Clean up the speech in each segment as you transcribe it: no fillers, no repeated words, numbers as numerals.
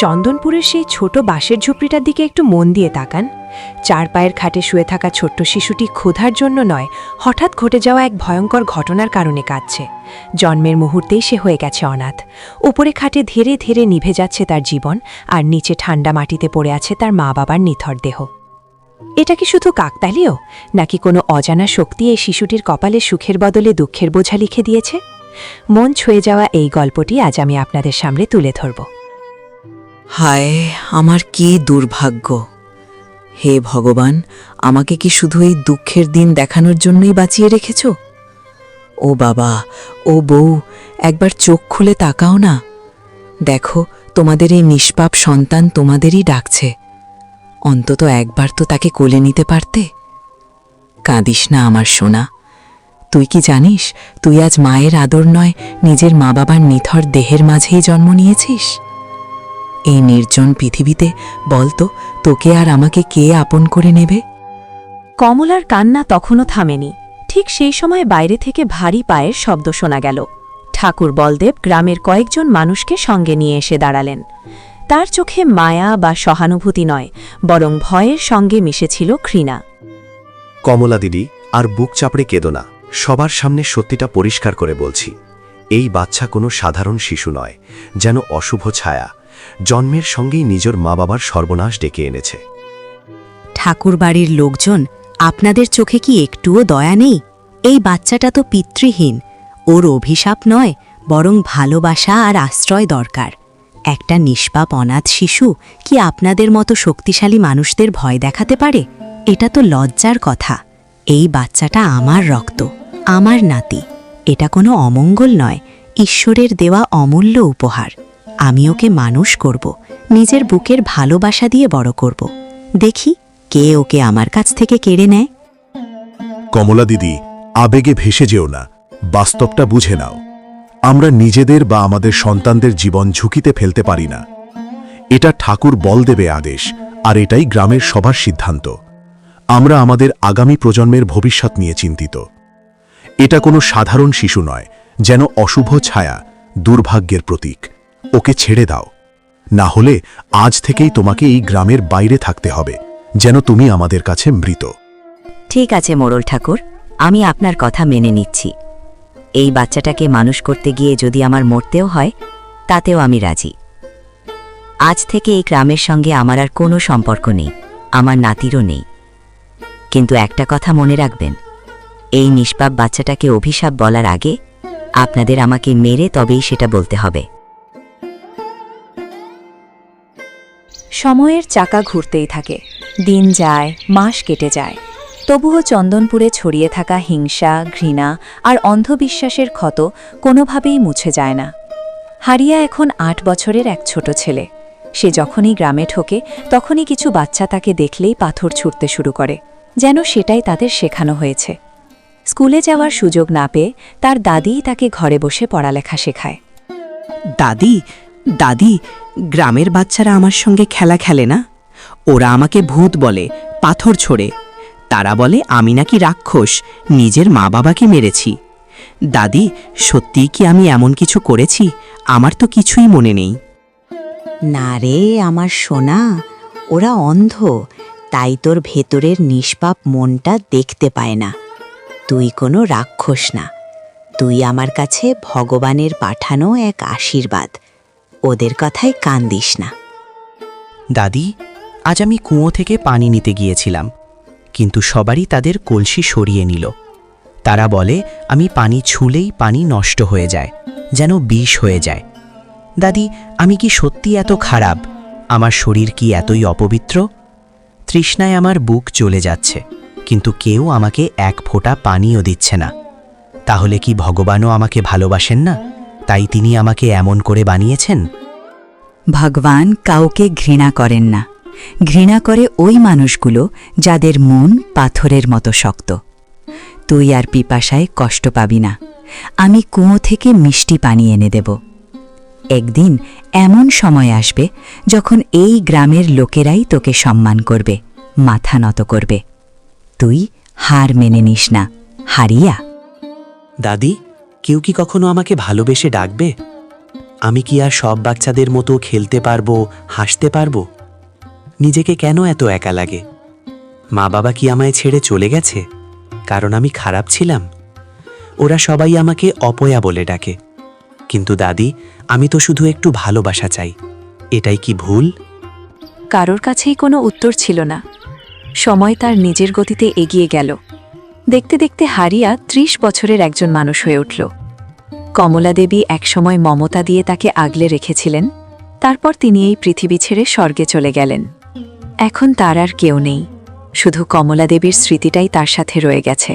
চন্দনপুরের সেই ছোট বাঁশের ঝুপড়িটার দিকে একটু মন দিয়ে তাকান। 4 পায়ের খাটে শুয়ে থাকা ছোট্ট শিশুটি ক্ষুধার জন্য নয়, হঠাৎ ঘটে যাওয়া এক ভয়ঙ্কর ঘটনার কারণে কাঁদছে। জন্মের মুহূর্তেই সে হয়ে গেছে অনাথ। উপরে খাটে ধীরে ধীরে নিভে যাচ্ছে তার জীবন, আর নিচে ঠান্ডা মাটিতে পড়ে আছে তার মা বাবার নিথর দেহ। এটা কি শুধু কাকতালীয়, নাকি কোনো অজানা শক্তি এই শিশুটির কপালে সুখের বদলে দুঃখের বোঝা লিখে দিয়েছে? মন ছুঁয়ে যাওয়া এই গল্পটি আজ আমি আপনাদের সামনে তুলে ধরব। হায়, আমার কি দুর্ভাগ্য! হে ভগবান, আমাকে কি শুধু এই দুঃখের দিন দেখানোর জন্যই বাঁচিয়ে রেখেছ? ও বাবা, ও বউ, একবার চোখ খুলে তাকাও না। দেখো, তোমাদের এই নিষ্পাপ সন্তান তোমাদেরই ডাকছে। অন্তত একবার তো তাকে কোলে নিতে পারতে। কাঁদিস না আমার সোনা। তুই কি জানিস, তুই আজ মায়ের আদর নয়, নিজের মা বাবার নিথর দেহের মাঝেই জন্ম নিয়েছিস? এই নির্জন পৃথিবীতে বলতো, তোকে আর আমাকে কে আপন করে নেবে? কমলার কান্না তখনও থামেনি। ঠিক সেই সময় বাইরে থেকে ভারী পায়ের শব্দ শোনা গেল। ঠাকুর বলদেব গ্রামের কয়েকজন মানুষকে সঙ্গে নিয়ে এসে দাঁড়ালেন। তার চোখে মায়া বা সহানুভূতি নয়, বরং ভয়ের সঙ্গে মিশেছিল ঘৃণা। কমলা দিদি, আর বুক চাপড়ে কেঁদো না। সবার সামনে সত্যিটা পরিষ্কার করে বলছি, এই বাচ্চা কোনো সাধারণ শিশু নয়, যেন অশুভ ছায়া। জন্মের সঙ্গেই নিজের মা বাবার সর্বনাশ ডেকে এনেছে। ঠাকুর বাড়ির লোকজন, আপনাদের চোখে কি একটুও দয়া নেই? এই বাচ্চাটা তো পিতৃহীন। ওর অভিশাপ নয়, বরং ভালোবাসা আর আশ্রয় দরকার। একটা নিষ্পাপ অনাথ শিশু কি আপনাদের মতো শক্তিশালী মানুষদের ভয় দেখাতে পারে? এটা তো লজ্জার কথা। এই বাচ্চাটা আমার রক্ত, আমার নাতি। এটা কোনো অমঙ্গল নয়, ঈশ্বরের দেওয়া অমূল্য উপহার। আমি ওকে মানুষ করব, নিজের বুকের ভালোবাসা দিয়ে বড় করব। দেখি কে ওকে আমার কাছ থেকে কেড়ে নেয়। কমলা দিদি, আবেগে ভেসে যেও না, বাস্তবটা বুঝে নাও। আমরা নিজেদের বা আমাদের সন্তানদের জীবন ঝুঁকিতে ফেলতে পারি না। এটা ঠাকুর বলদেবে আদেশ, আর এটাই গ্রামের সবার সিদ্ধান্ত। আমরা আমাদের আগামী প্রজন্মের ভবিষ্যৎ নিয়ে চিন্তিত। এটা কোনো সাধারণ শিশু নয়, যেন অশুভ ছায়া, দুর্ভাগ্যের প্রতীক। ওকে ছেড়ে দাও, না হলে আজ থেকেই তোমাকে এই গ্রামের বাইরে থাকতে হবে, যেন তুমি আমাদের কাছে মৃত। ঠিক আছে মোড়ল ঠাকুর, আমি আপনার কথা মেনে নিচ্ছি। এই বাচ্চাটাকে মানুষ করতে গিয়ে যদি আমার মরতেও হয়, তাতেও আমি রাজি। আজ থেকে এই গ্রামের সঙ্গে আমার আর কোনো সম্পর্ক নেই, আমার নাতিরও নেই। কিন্তু একটা কথা মনে রাখবেন, এই নিষ্পাপ বাচ্চাটাকে অভিশাপ বলার আগে আপনাদের আমাকে মেরে তবেই সেটা বলতে হবে। সময়ের চাকা ঘুরতেই থাকে। দিন যায়, মাস কেটে যায়। তবুও চন্দনপুরে ছড়িয়ে থাকা হিংসা, ঘৃণা আর অন্ধবিশ্বাসের ক্ষত কোনোভাবেই মুছে যায় না। হারিয়া এখন 8 বছরের এক ছোট ছেলে। সে যখনই গ্রামে ঢোকে, তখনই কিছু বাচ্চা তাকে দেখলেই পাথর ছুঁড়তে শুরু করে, যেন সেটাই তাদের শেখানো হয়েছে। স্কুলে যাওয়ার সুযোগ না পেয়ে তার দাদিই তাকে ঘরে বসে পড়ালেখা শেখায়। দাদি, দাদি, গ্রামের বাচ্চারা আমার সঙ্গে খেলা খেলে না। ওরা আমাকে ভূত বলে, পাথর ছোড়ে। তারা বলে আমি নাকি রাক্ষস, নিজের মা বাবাকে মেরেছি। দাদি, সত্যিই কি আমি এমন কিছু করেছি? আমার তো কিছুই মনে নেই। না রে আমার সোনা, ওরা অন্ধ, তাই তোর ভেতরের নিষ্পাপ মনটা দেখতে পায় না। তুই কোনো রাক্ষস না, তুই আমার কাছে ভগবানের পাঠানো এক আশীর্বাদ। ওদের কথায় কান দিস না। দাদি, আজ আমি কুয়ো থেকে পানি নিতে গিয়েছিলাম, কিন্তু সবারই তাদের কলসি সরিয়ে নিল। তারা বলে আমি পানি ছুঁলেই পানি নষ্ট হয়ে যায়, যেন বিষ হয়ে যায়। দাদি, আমি কি সত্যি এত খারাপ? আমার শরীর কি এতই অপবিত্র? তৃষ্ণায় আমার বুক জ্বলে যাচ্ছে, কিন্তু কেউ আমাকে এক ফোঁটা পানিও দিচ্ছে না। তাহলে কি ভগবানও আমাকে ভালোবাসেন না, তাই তিনি আমাকে এমন করে বানিয়েছেন? ভগবান কাউকে ঘৃণা করেন না, ঘৃণা করে ওই মানুষগুলো যাদের মন পাথরের মতো শক্ত। তুই আর পিপাসায় কষ্ট পাবি না, আমি কুয়ো থেকে মিষ্টি পানি এনে দেব। একদিন এমন সময় আসবে যখন এই গ্রামের লোকেরাই তোকে সম্মান করবে, মাথা নত করবে। তুই হার মেনে নিস না, হারিয়া। দাদি, কেউ কি কখনো আমাকে ভালোবেসে ডাকবে? আমি কি আর সব বাচ্চাদের মতো খেলতে পারবো, হাসতে পারবো? নিজেকে কেন এত একা লাগে? মা বাবা কি আমায় ছেড়ে চলে গেছে কারণ আমি খারাপ ছিলাম? ওরা সবাই আমাকে অপয়া বলে ডাকে, কিন্তু দাদি, আমি তো শুধু একটু ভালোবাসা চাই। এটাই কি ভুল? কারোর কাছেই কোনো উত্তর ছিল না। সময় তার নিজের গতিতে এগিয়ে গেল। দেখতে দেখতে হারিয়া ৩০ বছরের একজন মানুষ হয়ে উঠল। কমলা দেবী একসময় মমতা দিয়ে তাকে আগলে রেখেছিলেন, তারপর তিনি এই পৃথিবী ছেড়ে স্বর্গে চলে গেলেন। এখন তার আর কেউ নেই, শুধু কমলা দেবীর স্মৃতিটাই তার সাথে রয়ে গেছে।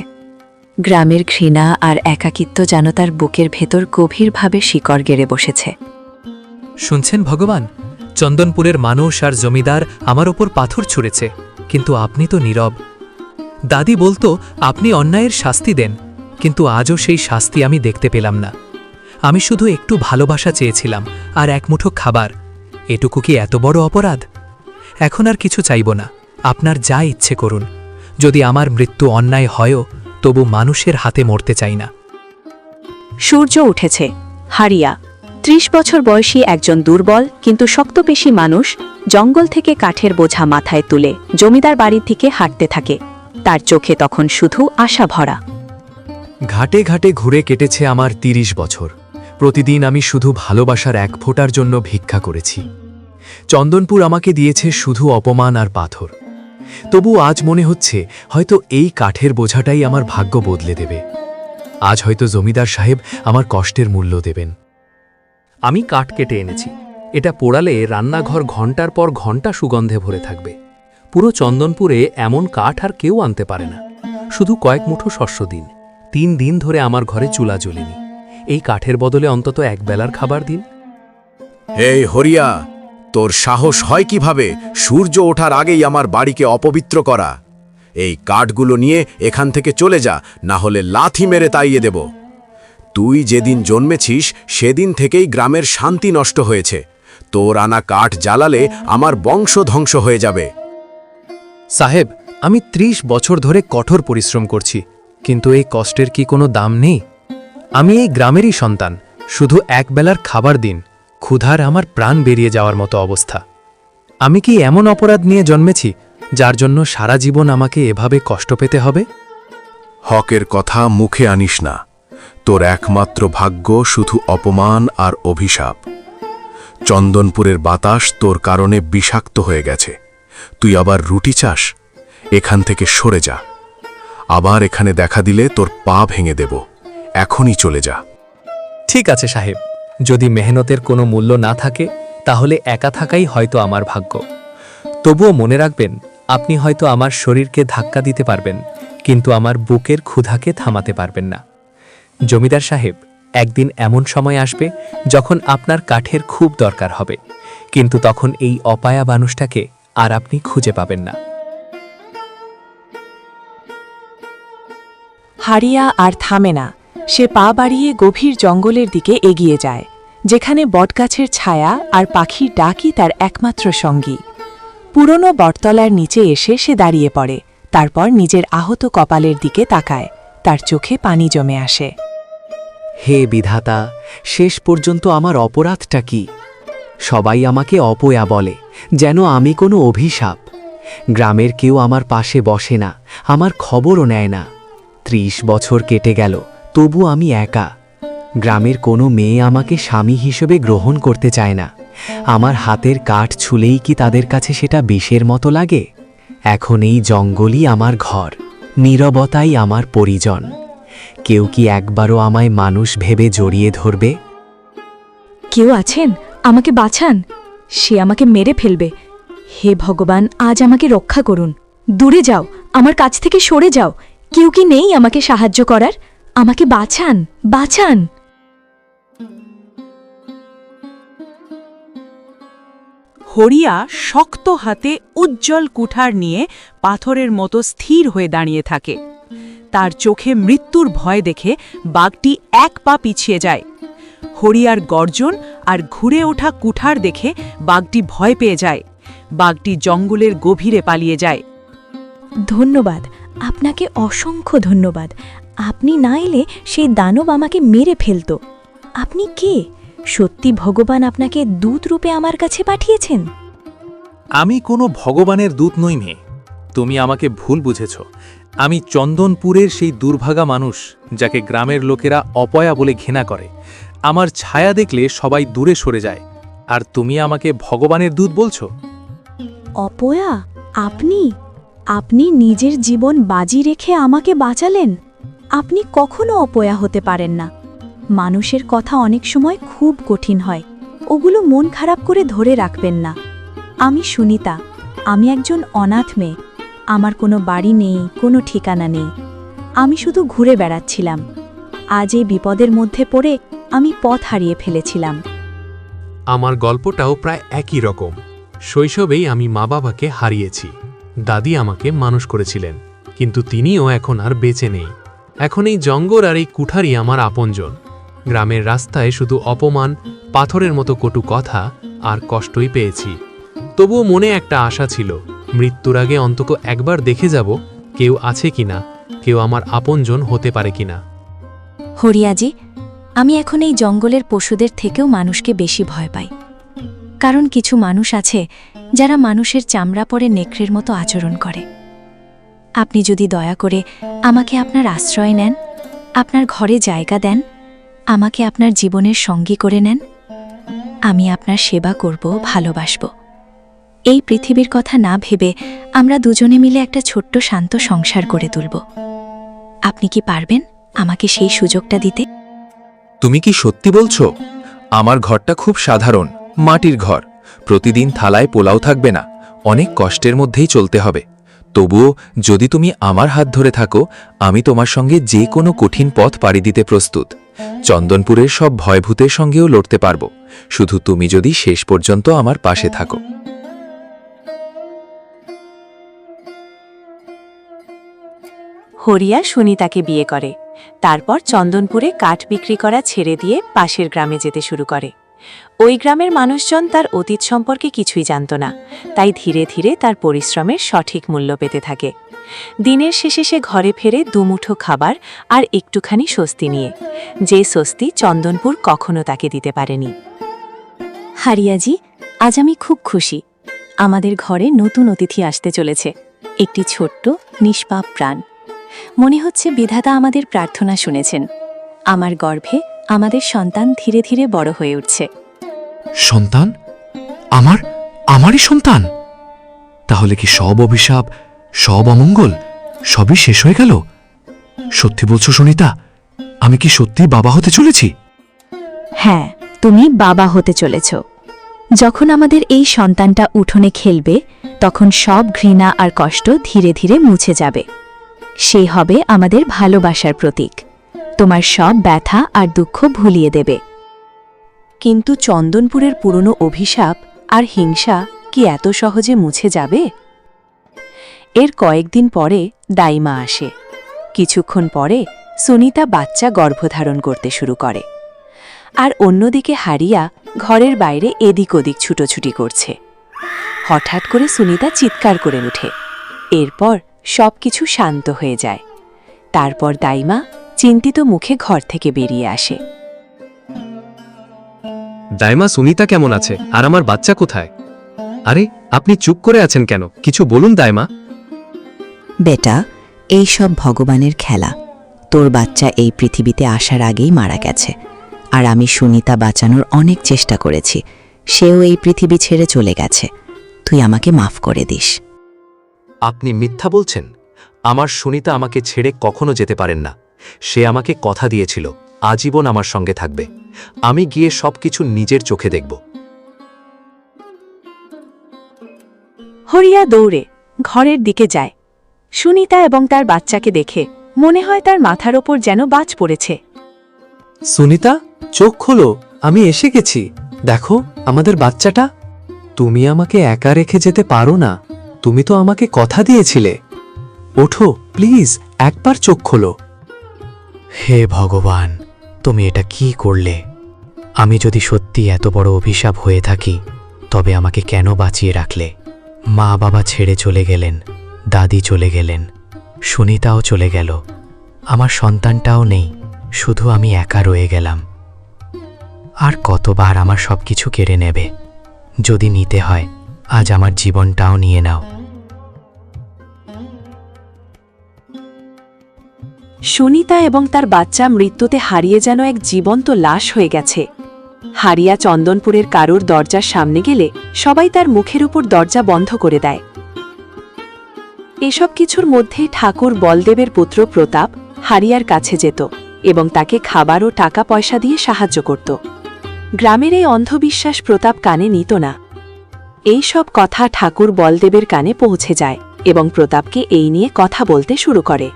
গ্রামের ঘৃণা আর একাকিত্ব যেন তার বুকের ভেতর গভীরভাবে শিকড় গেড়ে বসেছে। শুনছেন ভগবান, চন্দনপুরের মানুষ আর জমিদার আমার ওপর পাথর ছুঁড়েছে, কিন্তু আপনি তো নীরব। দাদি বলতো আপনি অন্যায়ের শাস্তি দেন, কিন্তু আজও সেই শাস্তি আমি দেখতে পেলাম না। আমি শুধু একটু ভালোবাসা চেয়েছিলাম আর এক মুঠো খাবার। এটুকু কি এত বড় অপরাধ? এখন আর কিছু চাইব না, আপনার যা ইচ্ছে করুন। যদি আমার মৃত্যু অন্যায় হয়ও, তবু মানুষের হাতে মরতে চাই না। সূর্য উঠেছে। হারিয়া ৩০ বছর বয়সী একজন দুর্বল কিন্তু শক্তপেশী মানুষ জঙ্গল থেকে কাঠের বোঝা মাথায় তুলে জমিদার বাড়ির দিকে হাঁটতে থাকে। তার চোখে তখন শুধু আশা ভরা। ঘাটে ঘাটে ঘুরে কেটেছে আমার ৩০ বছর। প্রতিদিন আমি শুধু ভালোবাসার এক ফোঁটার জন্য ভিক্ষা করেছি। চন্দনপুর আমাকে দিয়েছে শুধু অপমান আর পাথর। তবু আজ মনে হচ্ছে হয়তো এই কাঠের বোঝাটাই আমার ভাগ্য বদলে দেবে। আজ হয়তো জমিদার সাহেব আমার কষ্টের মূল্য দেবেন। আমি কাঠ কেটে এনেছি। এটা পোড়ালে রান্নাঘর ঘণ্টার পর ঘণ্টা সুগন্ধে ভরে থাকবে। পুরো চন্দনপুরে এমন কাঠ আর কেউ আনতে পারে না। শুধু কয়েক মুঠো শস্য দিন। ৩ দিন ধরে আমার ঘরে চুলা জ্বলেনি। এই কাঠের বদলে অন্তত এক বেলার খাবার দিন। এই হরিয়া, তোর সাহস হয় কিভাবে সূর্য ওঠার আগেই আমার বাড়িকে অপবিত্র করা? এই কাঠগুলো নিয়ে এখান থেকে চলে যা, না হলে লাথি মেরে তাইয়ে দেব। তুই যেদিন জন্মেছিস সেদিন থেকেই গ্রামের শান্তি নষ্ট হয়েছে। তোর আনা কাঠ জ্বালালে আমার বংশ ধ্বংস হয়ে যাবে। সাহেব, আমি ৩০ বছর ধরে কঠোর পরিশ্রম করছি, কিন্তু এই কষ্টের কি কোনো দাম নেই? আমি এই গ্রামেরই সন্তান, শুধু এক বেলার খাবার দিন। ক্ষুধার আমার প্রাণ বেরিয়ে যাওয়ার মতো অবস্থা। আমি কি এমন অপরাধ নিয়ে জন্মেছি যার জন্য সারা জীবন আমাকে এভাবে কষ্ট পেতে হবে? হকের কথা মুখে আনিস না। তোর একমাত্র ভাগ্য শুধু অপমান আর অভিশাপ। চন্দনপুরের বাতাস তোর কারণে বিষাক্ত হয়ে গেছে। তুই আবার রুটি চাস? এখান থেকে সরে যা। আবার এখানে দেখা দিলে তোর পা ভেঙে দেব। এখনই চলে যা। ঠিক আছে সাহেব, যদি মেহনতের কোনো মূল্য না থাকে তাহলে একা থাকাই হয়তো আমার ভাগ্য। তবুও মনে রাখবেন, আপনি হয়তো আমার শরীরকে ধাক্কা দিতে পারবেন, কিন্তু আমার বুকের ক্ষুধাকে থামাতে পারবেন না। জমিদার সাহেব, একদিন এমন সময় আসবে যখন আপনার কাঠের খুব দরকার হবে, কিন্তু তখন এই অপায়া মানুষটাকে আর আপনি খুঁজে পাবেন না। হারিয়া আর থামে না। সে পা বাড়িয়ে গভীর জঙ্গলের দিকে এগিয়ে যায়, যেখানে বটগাছের ছায়া আর পাখির ডাকই তার একমাত্র সঙ্গী। পুরনো বটতলার নিচে এসে সে দাঁড়িয়ে পড়ে, তারপর নিজের আহত কপালের দিকে তাকায়। তার চোখে পানি জমে আসে। হে বিধাতা, শেষ পর্যন্ত আমার অপরাধটা কি? সবাই আমাকে অপয়া বলে, যেন আমি কোনো অভিশাপ। গ্রামের কেউ আমার পাশে বসে না, আমার খবরও নেয় না। ৩০ বছর কেটে গেল, তবু আমি একা। গ্রামের কোনো মেয়ে আমাকে স্বামী হিসেবে গ্রহণ করতে চায় না। আমার হাতের কাঠ ছুলেই কি তাদের কাছে সেটা বিষের মতো লাগে? এখন এই জঙ্গলই আমার ঘর, নীরবতাই আমার পরিজন। কেউ কি একবারও আমায় মানুষ ভেবে জড়িয়ে ধরবে? কেউ আছেন? আমাকে বাঁচান, সে আমাকে মেরে ফেলবে। হে ভগবান, আজ আমাকে রক্ষা করুন। দূরে যাও, আমার কাছ থেকে সরে যাও। কেউ কি নেই আমাকে সাহায্য করার? আমাকে বাঁচান, বাঁচান। হরিয়া শক্ত হাতে উজ্জ্বল কুঠার নিয়ে পাথরের মতো স্থির হয়ে দাঁড়িয়ে থাকে। তার চোখে মৃত্যুর ভয় দেখে বাঘটি এক পা পিছিয়ে যায়। হরিয়ার গর্জন আর ঘুরে ওঠা কুঠার দেখে বাঘটি ভয় পেয়ে যায়। বাঘটি জঙ্গলের গভীরে পালিয়ে যায়। ধন্যবাদ, আপনাকে অসংখ্য ধন্যবাদ। আপনি না এলে সেই দানব আমাকে মেরে ফেলত। আপনি কে? সত্যি ভগবান আপনাকে দূত রূপে আমার কাছে পাঠিয়েছেন? আমি কোনো ভগবানের দূত নই মেয়ে। তুমি আমাকে ভুল বুঝেছ। আমি চন্দনপুরের সেই দুর্ভাগা মানুষ যাকে গ্রামের লোকেরা অপয়া বলে ঘৃণা করে। আমার ছায়া দেখলে সবাই দূরে সরে যায়, আর তুমি আমাকে ভগবানের দূত বলছো? অপয়া? আপনি আপনি নিজের জীবন বাজি রেখে আমাকে বাঁচালেন। আপনি কখনো অপয়া হতে পারেন না। মানুষের কথা অনেক সময় খুব কঠিন হয়, ওগুলো মন খারাপ করে ধরে রাখবেন না। আমি সুনিতা, আমি একজন অনাথ মেয়ে। আমার কোনো বাড়ি নেই, কোনো ঠিকানা নেই। আমি শুধু ঘুরে বেড়াচ্ছিলাম। আজ এই বিপদের মধ্যে পড়ে আমি পথ হারিয়ে ফেলেছিলাম। আমার গল্পটাও প্রায় একই রকম। শৈশবেই আমি মা বাবাকে হারিয়েছি। দাদি আমাকে মানুষ করেছিলেন, কিন্তু তিনিও এখন আর বেঁচে নেই। এখন এই জঙ্গল আর এই কুঠারই আমার আপনজন। গ্রামের রাস্তায় শুধু অপমান, পাথরের মতো কটু কথা আর কষ্টই পেয়েছি। তবুও মনে একটা আশা ছিল, মৃত্যুর আগে অন্তত একবার দেখে যাব কেউ আছে কিনা, কেউ আমার আপনজন হতে পারে কিনা। হরিয়াজি, আমি এখন এই জঙ্গলের পশুদের থেকেও মানুষকে বেশি ভয় পাই। কারণ কিছু মানুষ আছে যারা মানুষের চামড়া পরে নেকড়ের মতো আচরণ করে। আপনি যদি দয়া করে আমাকে আপনার আশ্রয় নেন, আপনার ঘরে জায়গা দেন, আমাকে আপনার জীবনের সঙ্গী করে নেন, আমি আপনার সেবা করব, ভালোবাসব। এই পৃথিবীর কথা না ভেবে আমরা দুজনে মিলে একটা ছোট্ট শান্ত সংসার করে তুলব। আপনি কি পারবেন আমাকে সেই সুযোগটা দিতে? তুমি কি সত্যি বলছো? আমার ঘরটা খুব সাধারণ, মাটির ঘর। প্রতিদিন থালায় পোলাও থাকবে না, অনেক কষ্টের মধ্যেই চলতে হবে। তবুও যদি তুমি আমার হাত ধরে থাকো, আমি তোমার সঙ্গে যে কোনো কঠিন পথ পাড়ি দিতে প্রস্তুত। চন্দনপুরের সব ভয়ভূতের সঙ্গেও লড়তে পারবো, শুধু তুমি যদি শেষ পর্যন্ত আমার পাশে থাকো। হরিয়া সুনিতাকে বিয়ে করে। তারপর চন্দনপুরে কাঠ বিক্রি করা ছেড়ে দিয়ে পাশের গ্রামে যেতে শুরু করে। ওই গ্রামের মানুষজন তার অতীত সম্পর্কে কিছুই জানত না, তাই ধীরে ধীরে তার পরিশ্রমের সঠিক মূল্য পেতে থাকে। দিনের শেষে সে ঘরে ফেরে দুমুঠো খাবার আর একটুখানি স্বস্তি নিয়ে, যে স্বস্তি চন্দনপুর কখনো তাকে দিতে পারেনি। হারিয়াজি, আজ আমি খুব খুশি। আমাদের ঘরে নতুন অতিথি আসতে চলেছে, একটি ছোট্ট নিষ্পাপ প্রাণ। মনে হচ্ছে বিধাতা আমাদের প্রার্থনা শুনেছেন। আমার গর্ভে আমাদের সন্তান ধীরে ধীরে বড় হয়ে উঠছে। সন্তান? আমারই সন্তান? তাহলে কি সব অভিশাপ, সব অমঙ্গল সবই শেষ হয়ে গেল? সত্যি বলছো সুনিতা? আমি কি সত্যি বাবা হতে চলেছি? হ্যাঁ, তুমি বাবা হতে চলেছ। যখন আমাদের এই সন্তানটা উঠোনে খেলবে, তখন সব ঘৃণা আর কষ্ট ধীরে ধীরে মুছে যাবে। সে হবে আমাদের ভালোবাসার প্রতীক, তোমার সব ব্যথা আর দুঃখ ভুলিয়ে দেবে। কিন্তু চন্দনপুরের পুরনো অভিশাপ আর হিংসা কি এত সহজে মুছে যাবে? এর কয়েকদিন পরে দাইমা আসে। কিছুক্ষণ পরে সুনিতা বাচ্চা গর্ভধারণ করতে শুরু করে, আর অন্যদিকে হারিয়া ঘরের বাইরে এদিক ওদিক ছুটোছুটি করছে। হঠাৎ করে সুনিতা চিৎকার করে ওঠে। এরপর সবকিছু শান্ত হয়ে যায়। তারপর দাইমা চিন্তিত মুখে ঘর থেকে বেরিয়ে আসে। দাইমা, সুনিতা কেমন আছে? আর আমার বাচ্চা কোথায়? আরে, আপনি চুপ করে আছেন কেন? কিছু বলুন দাইমা। বেটা, এই সব ভগবানের খেলা। তোর বাচ্চা এই পৃথিবীতে আসার আগেই মারা গেছে, আর আমি সুনিতা বাঁচানোর অনেক চেষ্টা করেছি। সেও এই পৃথিবী ছেড়ে চলে গেছে। তুই আমাকে মাফ করে দিস। আপনি মিথ্যা বলছেন। আমার সুনিতা আমাকে ছেড়ে কখনো যেতে পারেন না। সে আমাকে কথা দিয়েছিল আজীবন আমার সঙ্গে থাকবে। আমি গিয়ে সবকিছু নিজের চোখে দেখব। হরিয়া দৌড়ে ঘরের দিকে যায়। সুনিতা এবং তার বাচ্চাকে দেখে মনে হয় তার মাথার ওপর যেন বাজ পড়েছে। সুনিতা, চোখ খোলো, আমি এসে গেছি। দেখো আমাদের বাচ্চাটা। তুমি আমাকে একা রেখে যেতে পারো না। তুমি তো আমাকে কথা দিয়েছিলে। ওঠো প্লিজ, একবার চোখ খোলো। হে ভগবান, তুমি এটা কি করলে? আমি যদি সত্যি এত বড় অভিশাপ হয়ে থাকি, তবে আমাকে কেন বাঁচিয়ে রাখলে? মা বাবা ছেড়ে চলে গেলেন, দাদি চলে গেলেন, সুনিতাও চলে গেল, আমার সন্তানটাও নেই, শুধু আমি একা রয়ে গেলাম। আর কতবার আমার সবকিছু কেড়ে নেবে? যদি নিতে হয়, আজ আমার জীবনটাও নিয়ে নাও। সুনিতা এবং তার বাচ্চা মৃত্যুতে হারিয়ে যেন এক জীবন্ত লাশ হয়ে গেছে। হারিয়া চন্দনপুরের কারুর দরজার সামনে গেলে সবাই তার মুখের উপর দরজা বন্ধ করে দেয়। এসব কিছুর মধ্যে ঠাকুর বলদেবের পুত্র প্রতাপ হারিয়ার কাছে যেত এবং তাকে খাবার ও টাকা পয়সা দিয়ে সাহায্য করত। গ্রামের এই অন্ধবিশ্বাস প্রতাপ কানে নিত না। এই সব কথা ঠাকুর বলদেবের কানে পৌঁছে যায় এবং প্রতাপকে এই নিয়ে কথা বলতে শুরু করে।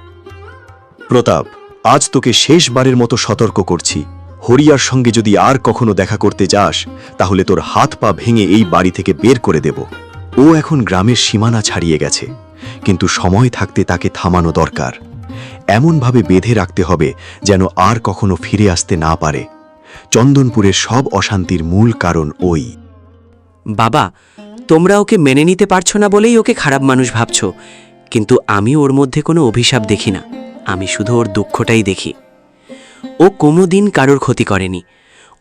প্রতাপ, আজ তোকে শেষবারের মতো সতর্ক করছি, হরিয়ার সঙ্গে যদি আর কখনো দেখা করতে যাস তাহলে তোর হাত পা ভেঙে এই বাড়ি থেকে বের করে দেব। ও এখন গ্রামের সীমানা ছাড়িয়ে গেছে, কিন্তু সময় থাকতে তাকে থামানো দরকার। এমনভাবে বেঁধে রাখতে হবে যেন আর কখনো ফিরে আসতে না পারে। চন্দনপুরের সব অশান্তির মূল কারণ ওই। বাবা, তোমরা ওকে মেনে নিতে পারছো না বলেই ওকে খারাপ মানুষ ভাবছো, কিন্তু আমি ওর মধ্যে কোনো অভিশাপ দেখি না। আমি শুধু ওর দুঃখটাই দেখি। ও কোনোদিন কারোর ক্ষতি করেনি।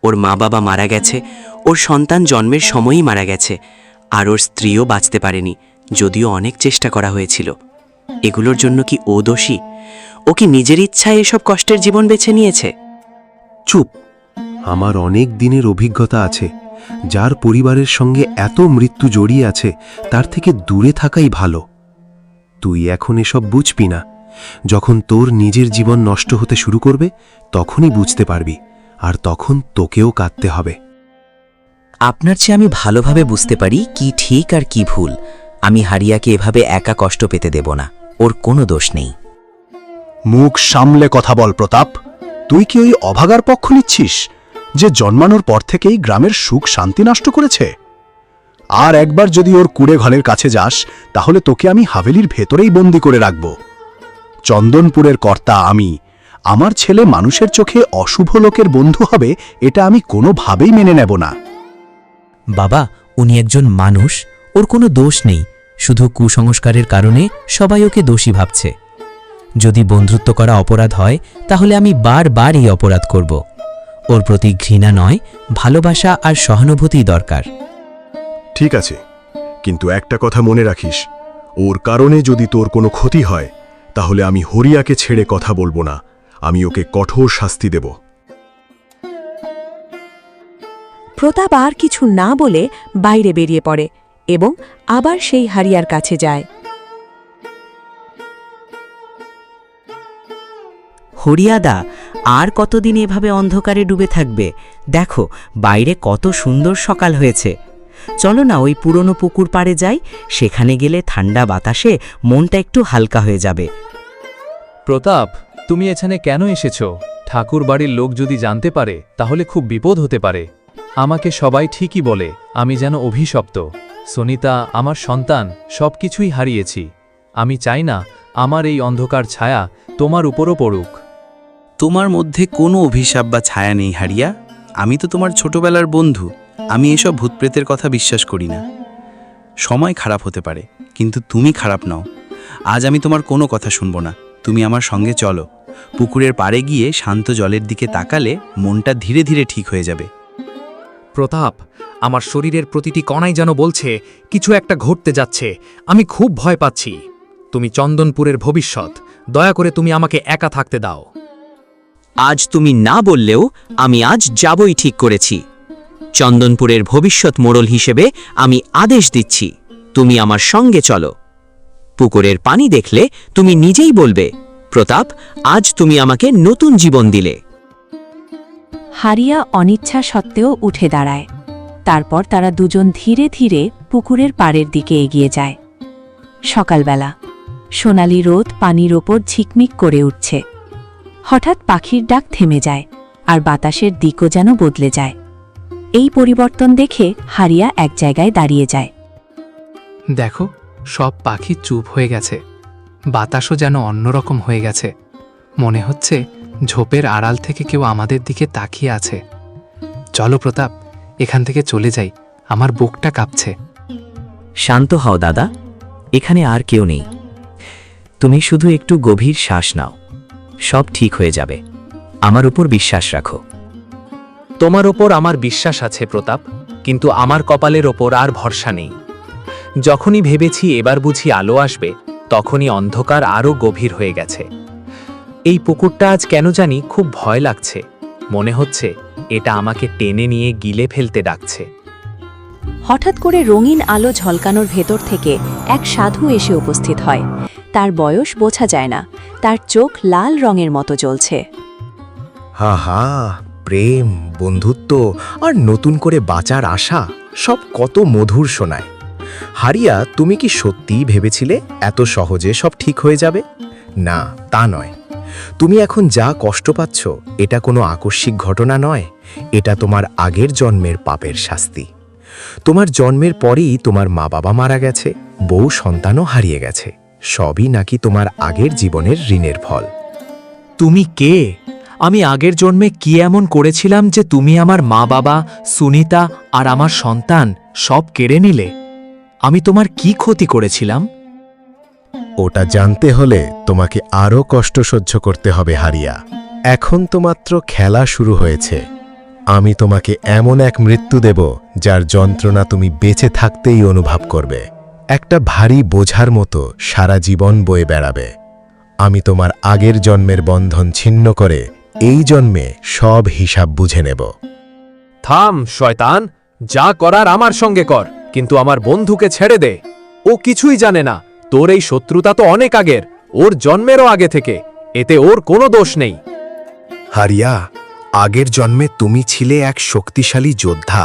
ওর মা বাবা মারা গেছে, ওর সন্তান জন্মের সময়ই মারা গেছে, আর ওর স্ত্রীও বাঁচতে পারেনি, যদিও অনেক চেষ্টা করা হয়েছিল। এগুলোর জন্য কি ও দোষী? ও কি নিজের ইচ্ছায় এসব কষ্টের জীবন বেছে নিয়েছে? চুপ। আমার অনেক দিনের অভিজ্ঞতা আছে। যার পরিবারের সঙ্গে এত মৃত্যু জড়িয়ে আছে তার থেকে দূরে থাকাই ভালো। তুই এখন এসব বুঝবি না। যখন তোর নিজের জীবন নষ্ট হতে শুরু করবে তখনই বুঝতে পারবি, আর তখন তোকেও কাঁদতে হবে। আপনার চেয়ে আমি ভালোভাবে বুঝতে পারি কি ঠিক আর কি ভুল। আমি হারিয়াকে এভাবে একা কষ্ট পেতে দেব না। ওর কোনো দোষ নেই। মুখ সামলে কথা বল প্রতাপ। তুই কি ওই অভাগার পক্ষ নিচ্ছিস যে জন্মানোর পর থেকেই গ্রামের সুখ শান্তি নষ্ট করেছে? আর একবার যদি ওর কুড়ে ঘরের কাছে যাস তাহলে তোকে আমি হাভেলির ভেতরেই বন্দি করে রাখব। চন্দনপুরের কর্তা আমি। আমার ছেলে মানুষের চোখে অশুভ লোকের বন্ধু হবে এটা আমি কোনোভাবেই মেনে নেব না। বাবা, উনি একজন মানুষ, ওর কোনো দোষ নেই। শুধু কুসংস্কারের কারণে সবাই ওকে দোষী ভাবছে। যদি বন্ধুত্ব করা অপরাধ হয় তাহলে আমি বারবার এই অপরাধ করব। ওর প্রতি ঘৃণা নয়, ভালোবাসা আর সহানুভূতি দরকার। ঠিক আছে, কিন্তু একটা কথা মনে রাখিস, ওর কারণে যদি তোর কোনো ক্ষতি হয় তাহলে আমি হরিয়াকে ছেড়ে কথা বলবো না। আমি ওকে কঠোর শাস্তি দেব। প্রতাপ আর কিছু না বলে বাইরে বেরিয়ে পড়ে এবং আবার সেই হারিয়ার কাছে যায়। হরিয়াদা, আর কতদিন এভাবে অন্ধকারে ডুবে থাকবে? দেখো, বাইরে কত সুন্দর সকাল হয়েছে। চলো না ওই পুরনো পুকুর পাড়ে যাই। সেখানে গেলে ঠান্ডা বাতাসে মনটা একটু হালকা হয়ে যাবে। প্রতাপ, তুমি এখানে কেন এসেছো? ঠাকুর বাড়ির লোক যদি জানতে পারে তাহলে খুব বিপদ হতে পারে। আমাকে সবাই ঠিকই বলে আমি যেন অভিশপ্ত। সুনিতা, আমার সন্তান, সবকিছুই হারিয়েছি। আমি চাই না আমার এই অন্ধকার ছায়া তোমার উপরও পড়ুক। তোমার মধ্যে কোনো অভিশাপ বা ছায়া নেই হারিয়া। আমি তো তোমার ছোটবেলার বন্ধু। আমি এসব ভূতপ্রেতের কথা বিশ্বাস করি না। সময় খারাপ হতে পারে, কিন্তু তুমি খারাপ নও। আজ আমি তোমার কোনো কথা শুনবো না। তুমি আমার সঙ্গে চলো। পুকুরের পাড়ে গিয়ে শান্ত জলের দিকে তাকালে মনটা ধীরে ধীরে ঠিক হয়ে যাবে। প্রতাপ, আমার শরীরের প্রতিটি কণাই যেন বলছে কিছু একটা ঘটতে যাচ্ছে। আমি খুব ভয় পাচ্ছি। তুমি চন্দনপুরের ভবিষ্যৎ, দয়া করে তুমি আমাকে একা থাকতে দাও। আজ তুমি না বললেও আমি আজ যাবই ঠিক করেছি। চন্দনপুরের ভবিষ্যৎ মোড়ল হিসেবে আমি আদেশ দিচ্ছি, তুমি আমার সঙ্গে চলো। পুকুরের পানি দেখলে তুমি নিজেই বলবে, প্রতাপ, আজ তুমি আমাকে নতুন জীবন দিলে। হারিয়া অনিচ্ছা সত্ত্বেও উঠে দাঁড়ায়। তারপর তারা দুজন ধীরে ধীরে পুকুরের পাড়ের দিকে এগিয়ে যায়। সকালবেলা সোনালি রোদ পানির ওপর ঝিকমিক করে উঠছে। হঠাৎ পাখির ডাক থেমে যায়, আর বাতাসের দিকও যেন বদলে যায়। এই পরিবর্তন দেখে হারিয়া এক জায়গায় দাঁড়িয়ে যায়। দেখো, সব পাখি চুপ হয়ে গেছে। বাতাসও যেন অন্যরকম হয়ে গেছে। মনে হচ্ছে ঝোপের আড়াল থেকে কেউ আমাদের দিকে তাকিয়ে আছে। চলো প্রতাপ, এখান থেকে চলে যাই। আমার বুকটা কাঁপছে। শান্ত হও দাদা, এখানে আর কেউ নেই। তুমি শুধু একটু গভীর শ্বাস নাও। সব ঠিক হয়ে যাবে। আমার উপর বিশ্বাস রাখো। তোমার ওপর আমার বিশ্বাস আছে প্রতাপ, কিন্তু আমার কপালের ওপর আর ভরসা নেই। যখনই ভেবেছি এবার বুঝি আলো আসবে, তখনই অন্ধকার আরও গভীর হয়ে গেছে। এই পুকুরটা আজ কেন জানি খুব ভয় লাগছে। মনে হচ্ছে এটা আমাকে টেনে নিয়ে গিলে ফেলতে ডাকছে। হঠাৎ করে রঙিন আলো ঝলকানোর ভেতর থেকে এক সাধু এসে উপস্থিত হয়। তার বয়স বোঝা যায় না, তার চোখ লাল রঙের মতো জ্বলছে। হা হা, প্রেম, বন্ধুত্ব আর নতুন করে বাঁচার আশা সব কত মধুর শোনায়। হারিয়া, তুমি কি সত্যিই ভেবেছিলে এত সহজে সব ঠিক হয়ে যাবে? না, তা নয়। তুমি এখন যা কষ্ট পাচ্ছ এটা কোনো আকস্মিক ঘটনা নয়, এটা তোমার আগের জন্মের পাপের শাস্তি। তোমার জন্মের পরেই তোমার মা বাবা মারা গেছে, বউ সন্তানও হারিয়ে গেছে। সবই নাকি তোমার আগের জীবনের ঋণের ফল। তুমি কে? আমি আগের জন্মে কি এমন করেছিলাম যে তুমি আমার মা বাবা, সুনিতা আর আমার সন্তান সব কেড়ে নিলে? আমি তোমার কি ক্ষতি করেছিলাম? ওটা জানতে হলে তোমাকে আরও কষ্ট সহ্য করতে হবে হারিয়া। এখন তো মাত্র খেলা শুরু হয়েছে। আমি তোমাকে এমন এক মৃত্যু দেব যার যন্ত্রণা তুমি বেঁচে থাকতেই অনুভব করবে। একটা ভারী বোঝার মতো সারা জীবন বয়ে বেড়াবে। আমি তোমার আগের জন্মের বন্ধন ছিন্ন করে এই জন্মে সব হিসাব বুঝে নেব। থাম শয়তান, যা করার আমার সঙ্গে কর, কিন্তু আমার বন্ধুকে ছেড়ে দে। ও কিছুই জানে না। তোর এই শত্রুতা তো অনেক আগের, ওর জন্মেরও আগে থেকে। এতে ওর কোনো দোষ নেই। হারিয়া, আগের জন্মে তুমি ছিলে এক শক্তিশালী যোদ্ধা,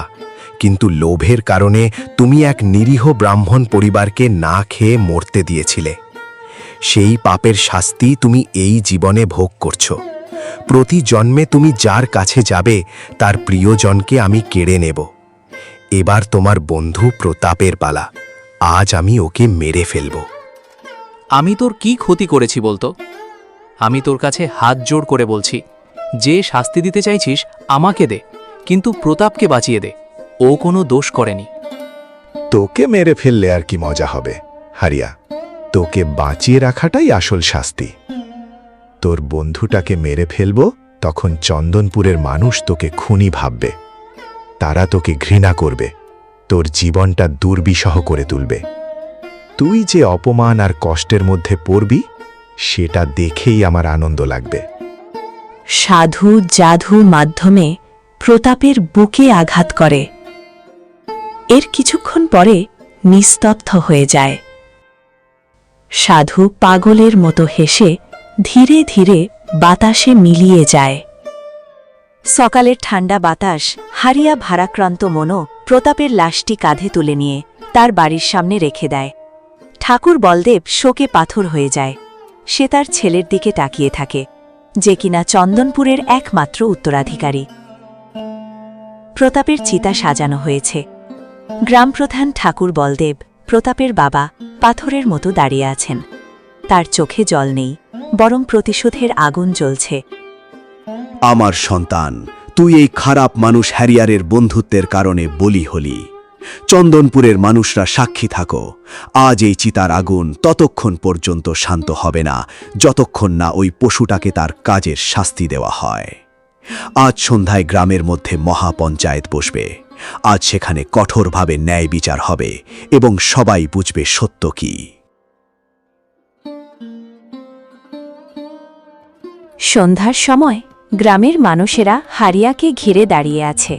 কিন্তু লোভের কারণে তুমি এক নিরীহ ব্রাহ্মণ পরিবারকে না খেয়ে মরতে দিয়েছিলে। সেই পাপের শাস্তি তুমি এই জীবনে ভোগ করছো। প্রতি জন্মে তুমি যার কাছে যাবে তার প্রিয়জনকে আমি কেড়ে নেব। এবার তোমার বন্ধু প্রতাপের পালা। আজ আমি ওকে মেরে ফেলব। আমি তোর কি ক্ষতি করেছি বলতো? আমি তোর কাছে হাত জোড় করে বলছি, যে শাস্তি দিতে চাইছিস আমাকে দে, কিন্তু প্রতাপকে বাঁচিয়ে দে। ও কোনো দোষ করেনি। তোকে মেরে ফেললে আর কি মজা হবে হারিয়া? তোকে বাঁচিয়ে রাখাটাই আসল শাস্তি। তোর বন্ধুটাকে মেরে ফেলব, তখন চন্দনপুরের মানুষ তোকে খুনি ভাববে। তারা তোকে ঘৃণা করবে, তোর জীবনটা দুর্বিষহ করে তুলবে। তুই যে অপমান আর কষ্টের মধ্যে পড়বি সেটা দেখেই আমার আনন্দ লাগবে। সাধু জাদুর মাধ্যমে প্রতাপের বুকে আঘাত করে। এর কিছুক্ষণ পরে নিস্তব্ধ হয়ে যায়। সাধু পাগলের মতো হেসে ধীরে ধীরে বাতাসে মিলিয়ে যায়। সকালের ঠান্ডা বাতাস হারিয়া ভারাক্রান্ত মনো প্রতাপের লাশটি কাঁধে তুলে নিয়ে তার বাড়ির সামনে রেখে দেয়। ঠাকুর বলদেব শোকে পাথর হয়ে যায়। সে তার ছেলের দিকে তাকিয়ে থাকে, যে কিনা চন্দনপুরের একমাত্র উত্তরাধিকারী। প্রতাপের চিতা সাজানো হয়েছে। গ্রামপ্রধান ঠাকুর বলদেব, প্রতাপের বাবা, পাথরের মতো দাঁড়িয়ে আছেন। তার চোখে জল নেই, বরং প্রতিশোধের আগুন জ্বলছে। আমার সন্তান, তুই এই খারাপ মানুষ হ্যারিয়ারের বন্ধুত্বের কারণে বলি হলি। চন্দনপুরের মানুষরা সাক্ষী থাকো, আজ এই চিতার আগুন ততক্ষণ পর্যন্ত শান্ত হবে না যতক্ষণ না ওই পশুটাকে তার কাজের শাস্তি দেওয়া হয়। আজ সন্ধ্যায় গ্রামের মধ্যে মহাপঞ্চায়েত বসবে। আজ সেখানে কঠোরভাবে ন্যায় বিচার হবে এবং সবাই বুঝবে সত্য কি। সন্ধ্যার সময় গ্রামের মানুষেরা হারিয়াকে ঘিরে দাঁড়িয়ে আছে।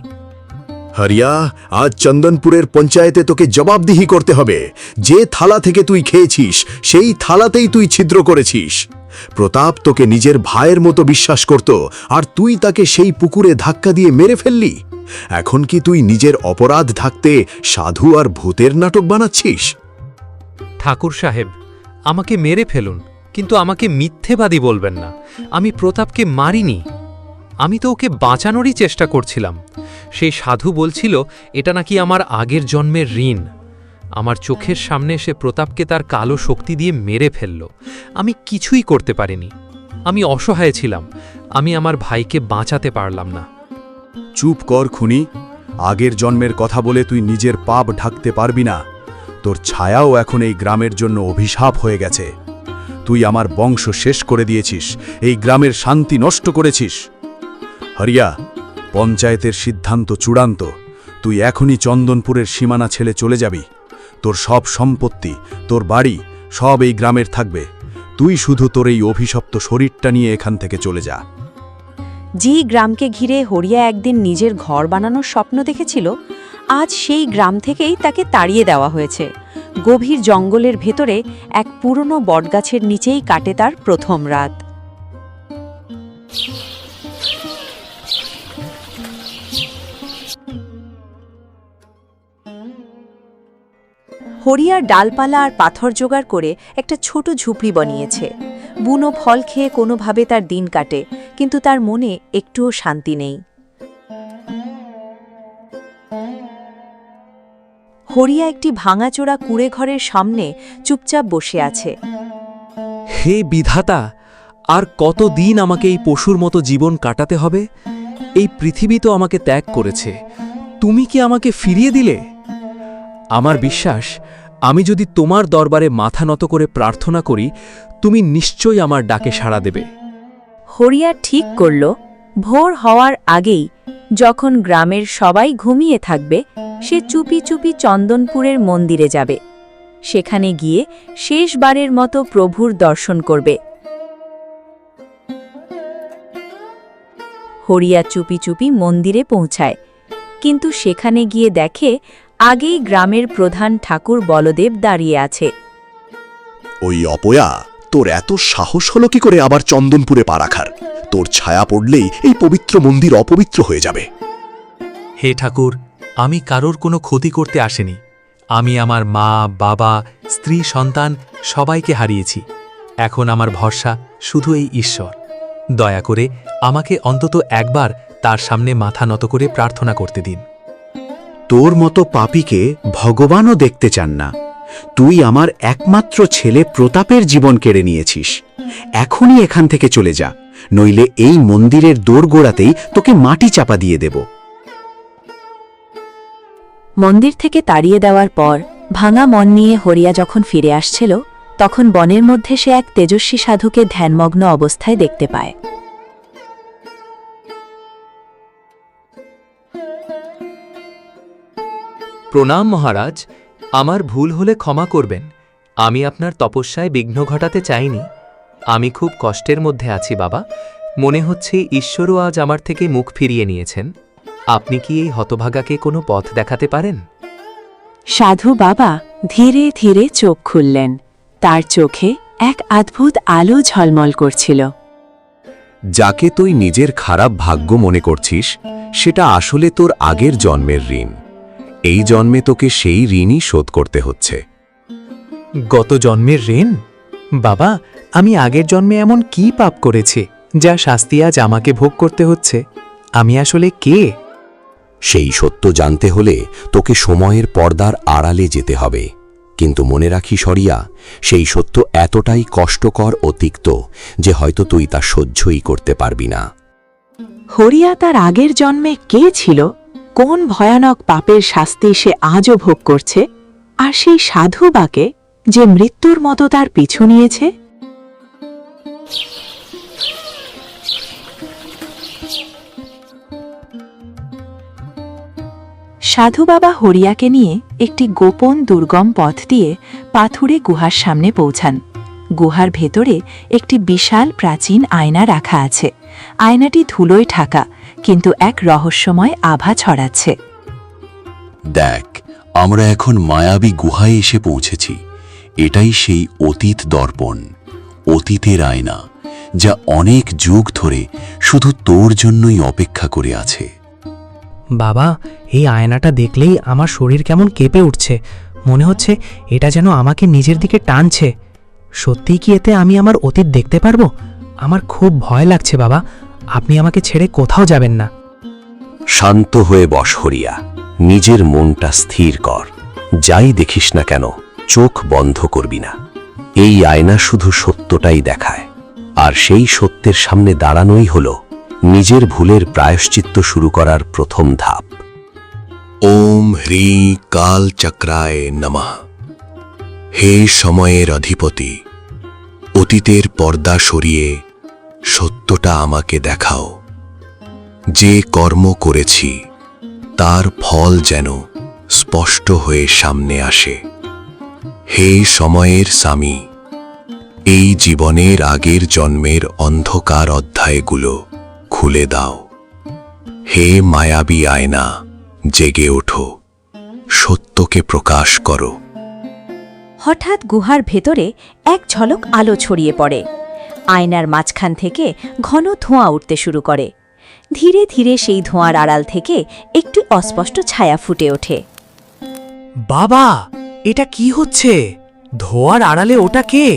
হারিয়া, আজ চন্দনপুরের পঞ্চায়েতে তোকে জবাবদিহি করতে হবে। যে থালা থেকে তুই খেয়েছিস সেই থালাতেই তুই ছিদ্র করেছিস। প্রতাপ তোকে নিজের ভাইয়ের মতো বিশ্বাস করত, আর তুই তাকে সেই পুকুরে ধাক্কা দিয়ে মেরে ফেললি। এখন কি তুই নিজের অপরাধ ঢাকতে সাধু আর ভূতের নাটক বানাচ্ছিস? ঠাকুর সাহেব, আমাকে মেরে ফেলুন, কিন্তু আমাকে মিথ্যেবাদী বলবেন না। আমি প্রতাপকে মারিনি। আমি তো ওকে বাঁচানোরই চেষ্টা করছিলাম। সেই সাধু বলছিল এটা নাকি আমার আগের জন্মের ঋণ। আমার চোখের সামনে এসে প্রতাপকে তার কালো শক্তি দিয়ে মেরে ফেলল। আমি কিছুই করতে পারিনি। আমি অসহায় ছিলাম। আমি আমার ভাইকে বাঁচাতে পারলাম না। চুপ কর খুনি। আগের জন্মের কথা বলে তুই নিজের পাপ ঢাকতে পারবি না। তোর ছায়াও এখন এই গ্রামের জন্য অভিশাপ হয়ে গেছে। তুই আমার বংশ শেষ করে দিয়েছিস, এই গ্রামের শান্তি নষ্ট করেছিস। হরিয়া, পঞ্চায়েতের সিদ্ধান্ত চূড়ান্ত। তুই এখনই চন্দনপুরের সীমানা ছেড়ে চলে যাবি। তোর সব সম্পত্তি, তোর বাড়ি, সব এই গ্রামের থাকবে। তুই শুধু তোর এই অভিশপ্ত শরীরটা নিয়ে এখান থেকে চলে যা। যে গ্রামকে ঘিরে হরিয়া একদিন নিজের ঘর বানানোর স্বপ্ন দেখেছিল, আজ সেই গ্রাম থেকেই তাকে তাড়িয়ে দেওয়া হয়েছে। গভীর জঙ্গলের ভেতরে এক পুরনো বটগাছের নিচেই কাটে তার প্রথম রাত। হরিয়ার ডালপালা আর পাথর জোগাড় করে একটা ছোট ঝুপড়ি বানিয়েছে। বুনো ফল খেয়ে কোনোভাবে তার দিন কাটে, কিন্তু তার মনে একটুও শান্তি নেই। হরিয়া একটি ভাঙাচোরা কুঁড়ে ঘরের সামনে চুপচাপ বসে আছে। হে বিধাতা, আর কতদিন আমাকে এই পশুর মতো জীবন কাটাতে হবে? এই পৃথিবী তো আমাকে ত্যাগ করেছে, তুমি কি আমাকে ফিরিয়ে দিলে? আমার বিশ্বাস, আমি যদি তোমার দরবারে মাথা নত করে প্রার্থনা করি, তুমি নিশ্চয়ই আমার ডাকে সাড়া দেবে। হরিয়া ঠিক করল, ভোর হওয়ার আগেই, যখন গ্রামের সবাই ঘুমিয়ে থাকবে, সে চুপি চুপি চন্দনপুরের মন্দিরে যাবে। সেখানে গিয়ে শেষবারের মতো প্রভুর দর্শন করবে। হরিয়া চুপি চুপি মন্দিরে পৌঁছায়, কিন্তু সেখানে গিয়ে দেখে আগেই গ্রামের প্রধান ঠাকুর বলদেব দাঁড়িয়ে আছে। ওই অপয়া, তোর এত সাহস হলো কি করে আবার চন্দনপুরে পা রাখার? তোর ছায়া পড়লেই এই পবিত্র মন্দির অপবিত্র হয়ে যাবে। হে ঠাকুর, আমি কারোর কোনো ক্ষতি করতে আসেনি। আমি আমার মা, বাবা, স্ত্রী, সন্তান সবাইকে হারিয়েছি। এখন আমার ভরসা শুধু এই ঈশ্বর। দয়া করে আমাকে অন্তত একবার তার সামনে মাথা নত করে প্রার্থনা করতে দিন। তোর মতো পাপীকে ভগবানও দেখতে চান না। তুই আমার একমাত্র ছেলে প্রতাপের জীবন কেড়ে নিয়েছিস। এখনই এখান থেকে চলে যা, নইলে এই মন্দিরের দোরগোড়াতেই তোকে মাটি চাপা দিয়ে দেব। মন্দির থেকে তাড়িয়ে দেওয়ার পর ভাঙা মন নিয়ে হরিয়া যখন ফিরে আসছিল, তখন বনের মধ্যে সে এক তেজস্বী সাধুকে ধ্যানমগ্ন অবস্থায় দেখতে পায়। প্রণাম মহারাজ, আমার ভুল হলে ক্ষমা করবেন। আমি আপনার তপস্যায় বিঘ্ন ঘটাতে চাইনি। আমি খুব কষ্টের মধ্যে আছি বাবা। মনে হচ্ছে ঈশ্বরও আজ আমার থেকে মুখ ফিরিয়ে নিয়েছেন। আপনি কি এই হতভাগাকে কোনো পথ দেখাতে পারেন? সাধু বাবা ধীরে ধীরে চোখ খুললেন। তার চোখে এক অদ্ভুত আলো ঝলমল করছিল। যাকে তুই নিজের খারাপ ভাগ্য মনে করছিস, সেটা আসলে তোর আগের জন্মের ঋণ। এই জন্মে তোকে সেই ঋণই শোধ করতে হচ্ছে। গত জন্মের ঋণ? বাবা, আমি আগের জন্মে এমন কি পাপ করেছি যা শাস্তি আজ আমাকে ভোগ করতে হচ্ছে? আমি আসলে কে? সেই সত্য জানতে হলে তোকে সময়ের পর্দার আড়ালে যেতে হবে। কিন্তু মনে রাখিস হরিয়া, সেই সত্য এতটাই কষ্টকর ও তিক্ত যে হয়তো তুই তা সহ্যই করতে পারবি না। হরিয়া তার আগের জন্মে কে ছিল, কোন ভয়ানক পাপের শাস্তি সে আজও ভোগ করছে, আর সেই সাধু বাকে যে মৃত্যুর মতো তার পিছু নিয়েছে? সাধু বাবা হরিয়াকে নিয়ে একটি গোপন দুর্গম পথ দিয়ে পাথুরে গুহার সামনে পৌঁছান। গুহার ভেতরে একটি বিশাল প্রাচীন আয়না রাখা আছে। আয়নাটি ধুলোয় ঢাকা, কিন্তু এক রহস্যময় আভা ছড়াচ্ছে। দেখ, আমরা এখন মায়াবী গুহায় এসে পৌঁছেছি। এটাই সেই অতীত দর্পণ, অতীতের আয়না, যা অনেক যুগ ধরে শুধু তোর জন্যই অপেক্ষা করে আছে। বাবা, এই আয়নাটা দেখলেই আমার শরীর কেমন কেঁপে উঠছে। মনে হচ্ছে এটা যেন আমাকে নিজের দিকে টানছে। সত্যিই কি এতে আমি আমার অতীত দেখতে পারবো? আমার খুব ভয় লাগছে বাবা। আপনি আমাকে ছেড়ে কোথাও যাবেন না। শান্ত হয়ে বস হরিয়া, নিজের মনটা স্থির কর। যাই দেখিস না কেন, চোখ বন্ধ করবি না। এই আয়না শুধু সত্যটাই দেখায়, আর সেই সত্যের সামনে দাঁড়ানোই হলো নিজের ভুলের প্রায়শ্চিত্ত শুরু করার প্রথম ধাপ। ওম হ্রি কাল চক্রায় নমঃ। হে সময়ের অধিপতি, অতীতের পর্দা সরিয়ে সত্যটা আমাকে দেখাও। যে কর্ম করেছি তার ফল যেন স্পষ্ট হয়ে সামনে আসে। হে সময়ের স্বামী, এই জীবনের আগের জন্মের অন্ধকার অধ্যায়গুলো খুলে দাও। হে মায়াবী আয়না, জেগে ওঠো, সত্যকে প্রকাশ করো। হঠাৎ গুহার ভেতরে এক ঝলক আলো ছড়িয়ে পড়ে। আয়নার মাঝখান থেকে ঘন ধোঁয়া উঠতে শুরু করে। ধীরে ধীরে সেই ধোঁয়ার আড়াল থেকে একটি অস্পষ্ট ছায়া ফুটে ওঠে। বাবা, এটা কি হচ্ছে? ধোয়ার আড়ালে ওটা কে?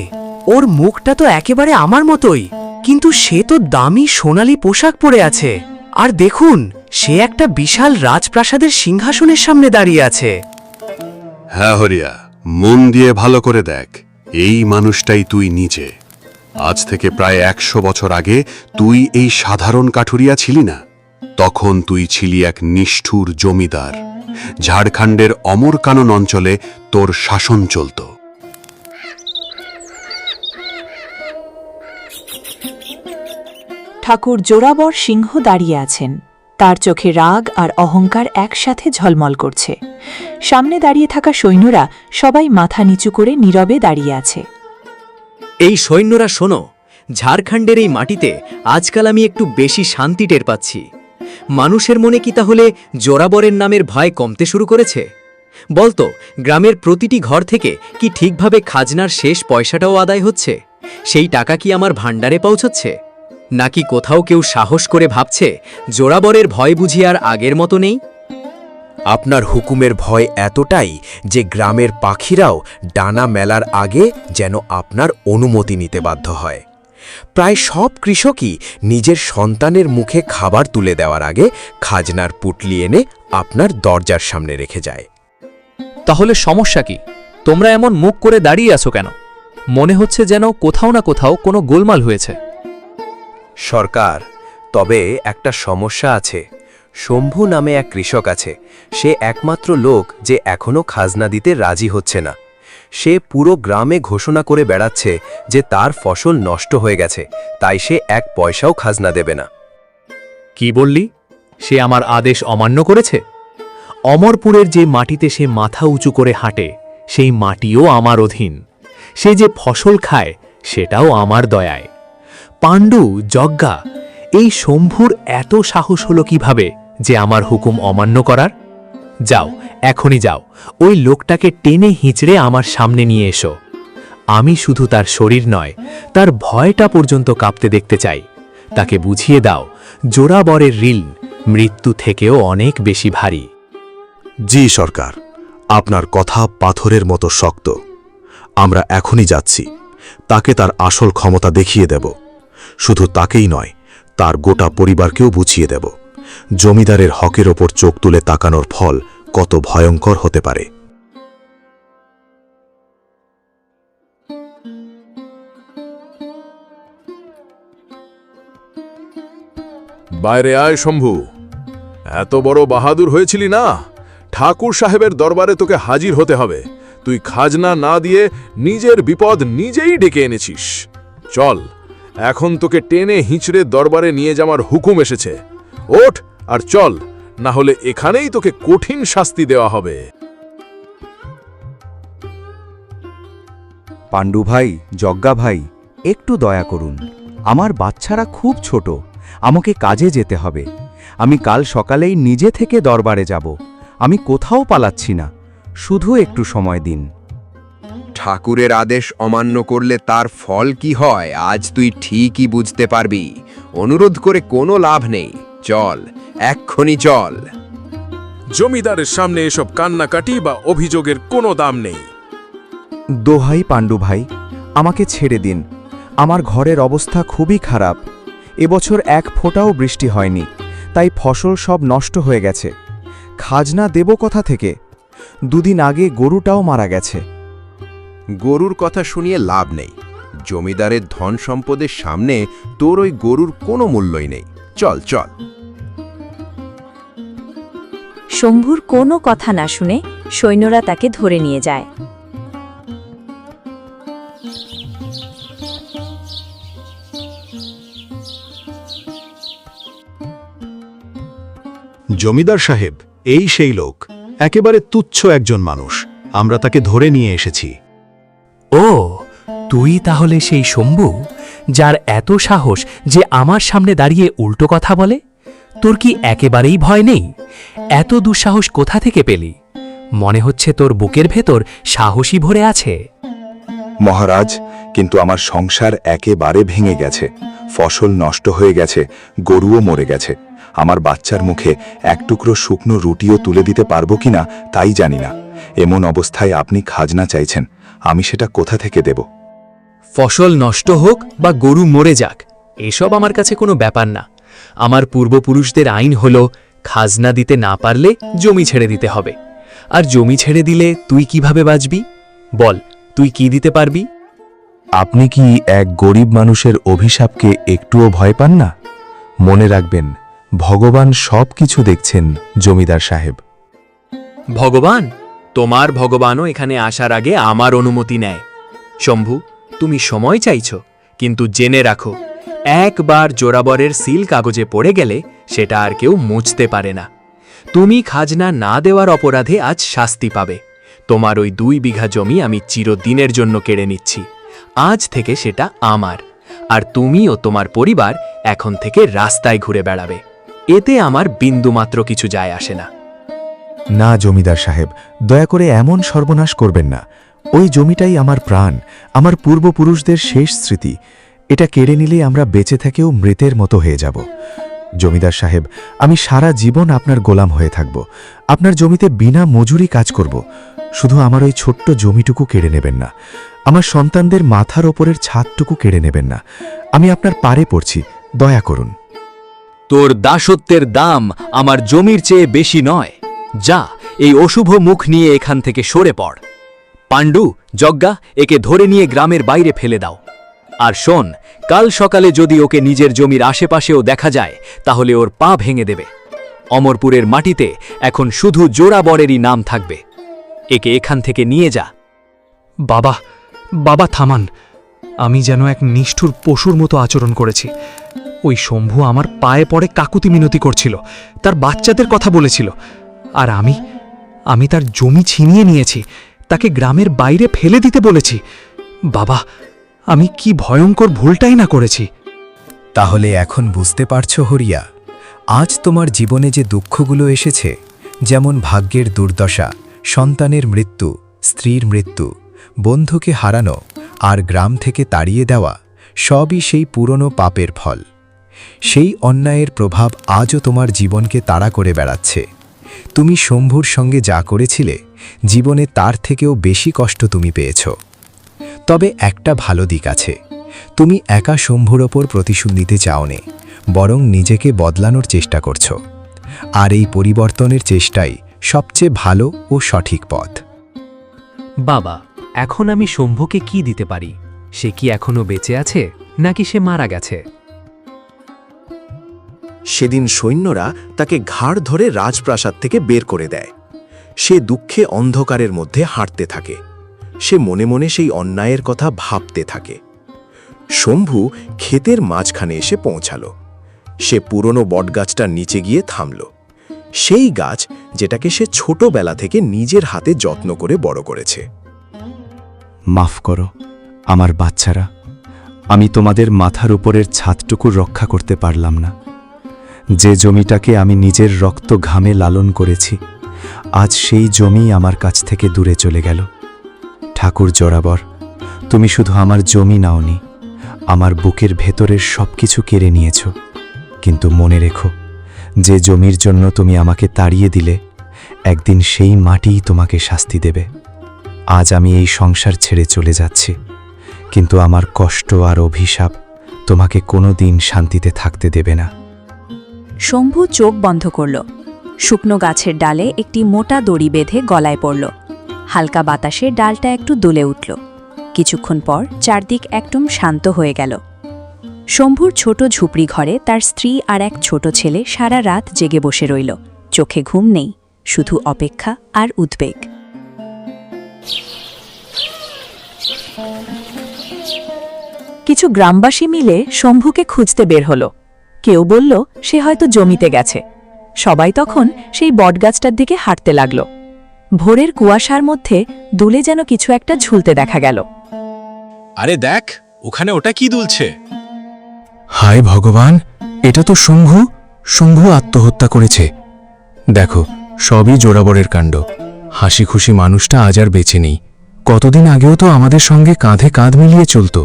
ওর মুখটা তো একেবারে আমার মতোই, কিন্তু সে তো দামি সোনালী পোশাক পরে আছে। আর দেখুন, সে একটা বিশাল রাজপ্রাসাদের সিংহাসনের সামনে দাঁড়িয়ে আছে। হ্যাঁ হরিয়া, মন দিয়ে ভালো করে দেখ, এই মানুষটাই তুই নিজে। আজ থেকে প্রায় 100 বছর আগে তুই এই সাধারণ কাঠুরিয়া ছিলি না। তখন তুই ছিলি এক নিষ্ঠুর জমিদার। ঝাড়খণ্ডের অমরকানন অঞ্চলে তোর শাসন চলত। ঠাকুর জোরাবর সিংহ দাঁড়িয়ে আছেন। তার চোখে রাগ আর অহংকার একসাথে ঝলমল করছে। সামনে দাঁড়িয়ে থাকা সৈন্যরা সবাই মাথা নিচু করে নীরবে দাঁড়িয়ে আছে। এই সৈন্যরা শোনো, ঝাড়খণ্ডের এই মাটিতে আজকাল আমি একটু বেশি শান্তি টের পাচ্ছি। মানুষের মনে কি তাহলে জোরাবরের নামের ভয় কমতে শুরু করেছে? বলতো, গ্রামের প্রতিটি ঘর থেকে কি ঠিকভাবে খাজনার শেষ পয়সাটাও আদায় হচ্ছে? সেই টাকা কি আমার ভাণ্ডারে পৌঁছচ্ছে? নাকি কোথাও কেউ সাহস করে ভাবছে জোরাবরের ভয় বুঝি আর আগের মতো নেই? আপনার হুকুমের ভয় এতটাই যে গ্রামের পাখিরাও ডানা মেলার আগে যেন আপনার অনুমতি নিতে বাধ্য হয়। প্রায় সব কৃষকই নিজের সন্তানের মুখে খাবার তুলে দেওয়ার আগে খাজনার পুটলি এনে আপনার দরজার সামনে রেখে যায়। তাহলে সমস্যা কি? তোমরা এমন মুখ করে দাঁড়িয়ে আছো কেন? মনে হচ্ছে যেন কোথাও না কোথাও কোনো গোলমাল হয়েছে। সরকার, তবে একটা সমস্যা আছে। শম্ভু নামে এক কৃষক আছে। সে একমাত্র লোক যে এখনো খাজনা দিতে রাজি হচ্ছে না। সে পুরো গ্রামে ঘোষণা করে বেড়াচ্ছে যে তার ফসল নষ্ট হয়ে গেছে, তাই সে 1 পয়সাও খাজনা দেবে না। কি বললি? সে আমার আদেশ অমান্য করেছে? অমরপুরের যে মাটিতে সে মাথা উঁচু করে হাঁটে, সেই মাটিও আমার অধীন। সে যে ফসল খায়, সেটাও আমার দয়ায়। পাণ্ডু, যজ্ঞা, এই শম্ভুর এত সাহস হলো কিভাবে যে আমার হুকুম অমান্য করার? যাও, এখনই যাও, ওই লোকটাকে টেনে হিঁচড়ে আমার সামনে নিয়ে এসো। আমি শুধু তার শরীর নয়, তার ভয়টা পর্যন্ত কাঁপতে দেখতে চাই। তাকে বুঝিয়ে দাও, জোরাবরের ঋণ মৃত্যু থেকেও অনেক বেশি ভারী। জি সরকার, আপনার কথা পাথরের মতো শক্ত। আমরা এখনই যাচ্ছি, তাকে তার আসল ক্ষমতা দেখিয়ে দেব। শুধু তাকেই নয়, তার গোটা পরিবারকেও বুঝিয়ে দেব জমিদারের হকের ওপর চোখ তুলে তাকানোর ফল কত ভয়ঙ্কর হতে পারে। বাইরে আয় শম্ভু, এত বড় বাহাদুর হয়েছিলি না? ঠাকুর সাহেবের দরবারে তোকে হাজির হতে হবে। তুই খাজনা না দিয়ে নিজের বিপদ নিজেই ডেকে এনেছিস। চল, এখন তোকে টেনে হিঁচড়ে দরবারে নিয়ে যাওয়ার হুকুম এসেছে। ওঠ আর চল, না হলে এখানেই তোকে কঠিন শাস্তি দেওয়া হবে। পাণ্ডু ভাই, যজ্ঞা ভাই, একটু দয়া করুন। আমার বাচ্চারা খুব ছোট, আমাকে কাজে যেতে হবে। আমি কাল সকালেই নিজে থেকে দরবারে যাব। আমি কোথাও পালাচ্ছি না, শুধু একটু সময় দিন। ঠাকুরের আদেশ অমান্য করলে তার ফল কি হয় আজ তুই ঠিকই বুঝতে পারবি। অনুরোধ করে কোনো লাভ নেই, চল, এক্ষুনি চল। জমিদারের সামনে এসব কান্নাকাটি বা অভিযোগের কোনো দাম নেই। দোহাই পাণ্ডু ভাই, আমাকে ছেড়ে দিন। আমার ঘরের অবস্থা খুবই খারাপ। এবছর 1 ফোঁটাও বৃষ্টি হয়নি, তাই ফসল সব নষ্ট হয়ে গেছে। খাজনা দেব কোথা থেকে? 2 দিন আগে গরুটাও মারা গেছে। গরুর কথা শুনিয়ে লাভ নেই। জমিদারের ধন সম্পদের সামনে তোর ওই গরুর কোনো মূল্যই নেই। চল চল। শম্ভুর কোনো কথা না শুনে সৈন্যরা তাকে ধরে নিয়ে যায়। জমিদার সাহেব, এই সেই লোক, একেবারে তুচ্ছ একজন মানুষ। আমরা তাকে ধরে নিয়ে এসেছি। ও, তুই তাহলে সেই শম্ভু, যার এত সাহস যে আমার সামনে দাঁড়িয়ে উল্টো কথা বলে? তোর কি একেবারেই ভয় নেই? এত দুঃসাহস কোথা থেকে পেলি? মনে হচ্ছে তোর বুকের ভেতর সাহসী ভরে আছে। মহারাজ, কিন্তু আমার সংসার একেবারে ভেঙে গেছে, ফসল নষ্ট হয়ে গেছে, গরুও মরে গেছে। আমার বাচ্চার মুখে এক টুকরো শুকনো রুটিও তুলে দিতে পারবো কিনা তাই জানি না। এমন অবস্থায় আপনি খাজনা চাইছেন, আমি সেটা কোথা থেকে দেব? ফসল নষ্ট হোক বা গরু মরে যাক, এসব আমার কাছে কোনো ব্যাপার না। আমার পূর্বপুরুষদের আইন হলো খাজনা দিতে না পারলে জমি ছেড়ে দিতে হবে। আর জমি ছেড়ে দিলে তুই কিভাবে বাঁচবি? বল, তুই কি দিতে পারবি? আপনি কি এক গরিব মানুষের অভিশাপকে একটুও ভয় পান না? মনে রাখবেন, ভগবান সব কিছু দেখছেন জমিদার সাহেব। ভগবান? তোমার ভগবানও এখানে আসার আগে আমার অনুমতি নেয়। শম্ভু, তুমি সময় চাইছ, কিন্তু জেনে রাখো, একবার জোরাবরের সিল কাগজে পড়ে গেলে সেটা আর কেউ মুছতে পারে না। তুমি খাজনা না দেওয়ার অপরাধে আজ শাস্তি পাবে। তোমার ওই 2 বিঘা জমি আমি চিরদিনের জন্য কেড়ে নিচ্ছি। আজ থেকে সেটা আমার, আর তুমি ও তোমার পরিবার এখন থেকে রাস্তায় ঘুরে বেড়াবে। এতে আমার বিন্দুমাত্র কিছু যায় আসে না। না জমিদার সাহেব, দয়া করে এমন সর্বনাশ করবেন না। ওই জমিটাই আমার প্রাণ, আমার পূর্বপুরুষদের শেষ স্মৃতি। এটা কেড়ে নিলে আমরা বেঁচে থেকেও মৃতের মতো হয়ে যাব। জমিদার সাহেব, আমি সারা জীবন আপনার গোলাম হয়ে থাকব। আপনার জমিতে বিনা মজুরি কাজ করব। শুধু আমার ওই ছোট্ট জমিটুকু কেড়ে নেবেন না। আমার সন্তানদের মাথার ওপরের ছাদটুকু কেড়ে নেবেন না। আমি আপনার পারে পড়ছি, দয়া করুন। তোর দাসত্বের দাম আমার জমির চেয়ে বেশি নয়। যা, এই অশুভ মুখ নিয়ে এখান থেকে সরে পড়। পাণ্ডু, যজ্ঞা, একে ধরে নিয়ে গ্রামের বাইরে ফেলে দাও। আর শোন, কাল সকালে যদি ওকে নিজের জমির আশেপাশেও দেখা যায়, তাহলে ওর পা ভেঙে দেবে। অমরপুরের মাটিতে এখন শুধু জোরাবরেরই নাম থাকবে। একে এখান থেকে নিয়ে যা। বাবা, বাবা থামান। আমি যেন এক নিষ্ঠুর পশুর মতো আচরণ করেছি। ওই শম্ভু আমার পায়ে পড়ে কাকুতি মিনতি করছিল, তার বাচ্চাদের কথা বলেছিল। আর আমি তার জমি ছিনিয়ে নিয়েছি, তাকে গ্রামের বাইরে ফেলে দিতে বলেছি। বাবা, আমি কি ভয়ঙ্কর ভুলটাই না করেছি। তাহলে এখন বুঝতে পারছো হরিয়া, আজ তোমার জীবনে যে দুঃখগুলো এসেছে, যেমন ভাগ্যের দুর্দশা, সন্তানের মৃত্যু, স্ত্রীর মৃত্যু, বন্ধুকে হারানো আর গ্রাম থেকে তাড়িয়ে দেওয়া, সবই সেই পুরনো পাপের ফল। সেই অন্যায়ের প্রভাব আজও তোমার জীবনকে তাড়া করে বেড়াচ্ছে। তুমি শম্ভুর সঙ্গে যা করেছিলে, জীবনে তার থেকেও বেশি কষ্ট তুমি পেয়েছ। তবে একটা ভালো দিক আছে, তুমি একা শম্ভুর ওপর প্রতিশোধ নিতে চাওনি, বরং নিজেকে বদলানোর চেষ্টা করছ। আর এই পরিবর্তনের চেষ্টাই সবচেয়ে ভালো ও সঠিক পথ। বাবা, এখন আমি শম্ভুকে কি দিতে পারি? সে কি এখনো বেঁচে আছে, নাকি সে মারা গেছে? সেদিন সৈন্যরা তাকে ঘাড় ধরে রাজপ্রাসাদ থেকে বের করে দেয়। সে দুঃখে অন্ধকারের মধ্যে হাঁটতে থাকে। সে মনে মনে সেই অন্যায়ের কথা ভাবতে থাকে। শম্ভু ক্ষেতের মাঝখানে এসে পৌঁছালো। সে পুরনো বটগাছটার নিচে গিয়ে থামল। সেই গাছ যেটাকে সে ছোটবেলা থেকে নিজের হাতে যত্ন করে বড় করেছে। মাফ করো আমার বাচ্চারা, আমি তোমাদের মাথার উপরের ছাদটুকু রক্ষা করতে পারলাম না। যে জমিটাকে আমি নিজের রক্ত ঘামে লালন করেছি, আজ সেই জমি আমার কাছ থেকে দূরে চলে গেল। ঠাকুর জোরাবর, তুমি শুধু আমার জমি নাওনি, আমার বুকের ভেতরের সব কিছু কেড়ে নিয়েছ। কিন্তু মনে রেখো, যে জমির জন্য তুমি আমাকে তাড়িয়ে দিলে, একদিন সেই মাটিই তোমাকে শাস্তি দেবে। আজ আমি এই সংসার ছেড়ে চলে যাচ্ছি, কিন্তু আমার কষ্ট আর অভিশাপ তোমাকে কোনো দিন শান্তিতে থাকতে দেবে না। শম্ভু চোখ বন্ধ করল। শুকনো গাছের ডালে একটি মোটা দড়ি বেঁধে গলায় পড়ল। হালকা বাতাসে ডালটা একটু দুলে উঠল। কিছুক্ষণ পর চারদিক একদম শান্ত হয়ে গেল। শম্ভুর ছোট ঝুপড়ি ঘরে তার স্ত্রী আর এক ছোট ছেলে সারা রাত জেগে বসে রইল। চোখে ঘুম নেই, শুধু অপেক্ষা আর উদ্বেগ। কিছু গ্রামবাসী মিলে শম্ভুকে খুঁজতে বের হল। কেউ বলল সে হয়তো জমিতে গেছে, সবাই তখন সেই বটগাছটার দিকে হাঁটতে লাগল। ভোরের কুয়াশার মধ্যে দুলে যেন কিছু একটা ঝুলতে দেখা গেল। আরে দেখ, ওখানে ওটা কি দুলছে? হায় ভগবান, এটা তো শম্ভু। শম্ভু আত্মহত্যা করেছে। দেখো, সবই জোড়াবরের কাণ্ড। হাসি খুশি মানুষটা আজ আর বেঁচে নেই। কতদিন আগেও তো আমাদের সঙ্গে কাঁধে কাঁধ মিলিয়ে চলত।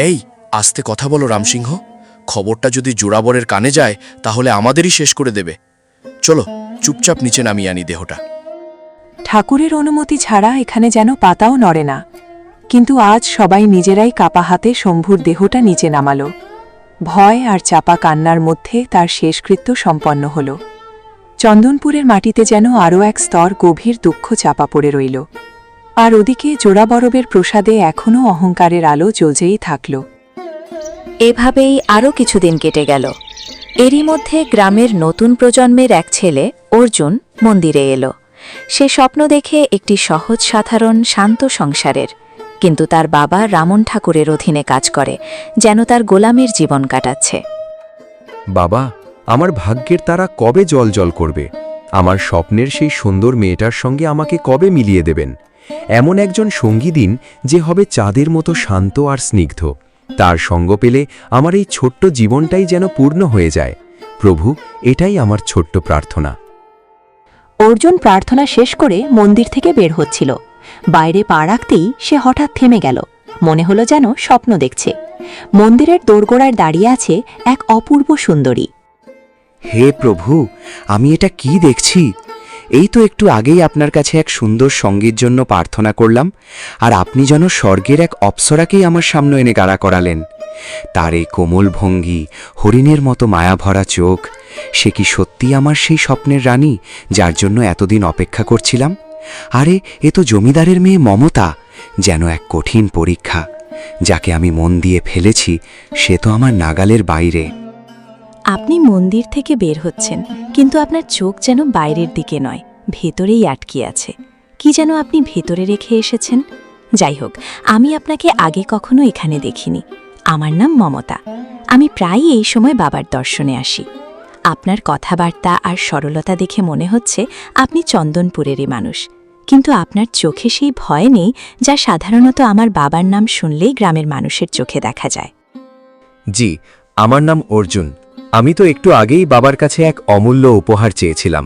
এই, আস্তে কথা বলো রামসিংহ। খবরটা যদি জোড়াবরের কানে যায় তাহলে আমাদেরই শেষ করে দেবে। চলো চুপচাপ নিচে নামিয়ে আনি দেহটা। ঠাকুরের অনুমতি ছাড়া এখানে যেন পাতাও নড়ে না। কিন্তু আজ সবাই নিজেরাই কাপা হাতে শম্ভুর দেহটা নিচে নামালো। ভয় আর চাপা কান্নার মধ্যে তার শেষকৃত্য সম্পন্ন হল। চন্দনপুরের মাটিতে যেন আরও এক স্তর গভীর দুঃখ চাপা পড়ে রইল। আর ওদিকে জোড়াবরবের প্রসাদে এখনও অহংকারের আলো জ্বলছেই থাকল। এভাবেই আরও কিছুদিন কেটে গেল। এরই মধ্যে গ্রামের নতুন প্রজন্মের এক ছেলে অর্জুন মন্দিরে এলো। সে স্বপ্ন দেখে একটি সহজ সাধারণ শান্ত সংসারের, কিন্তু তার বাবা রামন ঠাকুরের অধীনে কাজ করে, যেন তার গোলামের জীবন কাটাচ্ছে। বাবা, আমার ভাগ্যের তারা কবে জল করবে? আমার স্বপ্নের সেই সুন্দর মেয়েটার সঙ্গে আমাকে কবে মিলিয়ে দেবেন? এমন একজন সঙ্গী দিন যে হবে চাঁদের মতো শান্ত আর স্নিগ্ধ। তার সঙ্গ পেলে আমার এই ছোট্ট জীবনটাই যেন পূর্ণ হয়ে যায়। প্রভু, এটাই আমার ছোট্ট প্রার্থনা। অর্জুন প্রার্থনা শেষ করে মন্দির থেকে বের হচ্ছিল। বাইরে পা রাখতেই সে হঠাৎ থেমে গেল। মনে হলো যেন স্বপ্ন দেখছে। মন্দিরের দোরগোড়ায় দাঁড়িয়ে আছে এক অপূর্ব সুন্দরী। হে প্রভু, আমি এটা কি দেখছি? এই তো একটু আগেই আপনার কাছে এক সুন্দর সঙ্গীর জন্য প্রার্থনা করলাম, আর আপনি যেন স্বর্গের এক অপ্সরাকেই আমার সামনে এনে গাড়া করালেন। তার এই কোমল ভঙ্গি, হরিণের মতো মায়াভরা চোখ, সে কি সত্যি আমার সেই স্বপ্নের রানী যার জন্য এতদিন অপেক্ষা করছিলাম? আরে, এ তো জমিদারের মেয়ে মমতা, যেন এক কঠিন পরীক্ষা। যাকে আমি মন দিয়ে ফেলেছি সে তো আমার নাগালের বাইরে। আপনি মন্দির থেকে বের হচ্ছেন, কিন্তু আপনার চোখ যেন বাইরের দিকে নয়, ভেতরেই আটকে আছে। কি যেন আপনি ভেতরে রেখে এসেছেন? যাই হোক, আমি আপনাকে আগে কখনো এখানে দেখিনি। আমার নাম মমতা। আমি প্রায়ই এই সময় বাবার দর্শনে আসি। আপনার কথাবার্তা আর সরলতা দেখে মনে হচ্ছে আপনি চন্দনপুরেরই মানুষ, কিন্তু আপনার চোখে সেই ভয় নেই যা সাধারণত আমার বাবার নাম শুনলেই গ্রামের মানুষের চোখে দেখা যায়। জি, আমার নাম অর্জুন। আমি তো একটু আগেই বাবার কাছে এক অমূল্য উপহার চেয়েছিলাম।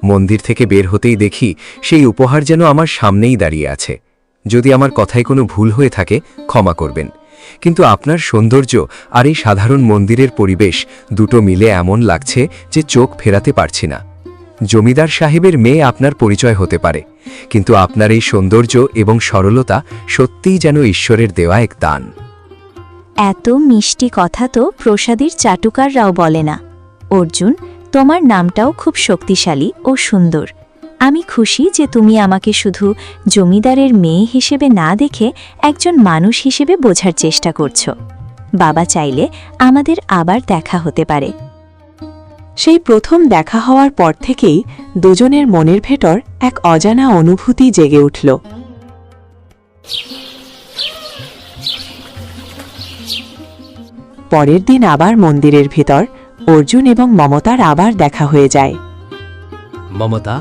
মন্দির থেকে বের হতেই দেখি সেই উপহার যেন আমার সামনেই দাঁড়িয়ে আছে। যদি আমার কথায় কোনো ভুল হয়ে থাকে ক্ষমা করবেন, কিন্তু আপনার সৌন্দর্য আর এই সাধারণ মন্দিরের পরিবেশ দুটো মিলে এমন লাগছে যে চোখ ফেরাতে পারছি না। জমিদার সাহেবের মেয়ে আপনার পরিচয় হতে পারে, কিন্তু আপনার এই সৌন্দর্য এবং সরলতা সত্যিই যেন ঈশ্বরের দেওয়া এক দান। এত মিষ্টি কথা তো প্রসাদের চাটুকাররাও বলে না। অর্জুন, তোমার নামটাও খুব শক্তিশালী ও সুন্দর। আমি খুশি যে তুমি আমাকে শুধু জমিদারের মেয়ে হিসেবে না দেখে একজন মানুষ হিসেবে বোঝার চেষ্টা করছো। বাবা চাইলে আমাদের আবার দেখা হতে পারে। সেই প্রথম দেখা হওয়ার পর থেকেই দুজনের মনের ভেতর এক অজানা অনুভূতি জেগে উঠল। পরের দিন আবার মন্দিরের ভিতর অর্জুন এবং মমতার আবার দেখা হয়ে যায়। মমতা,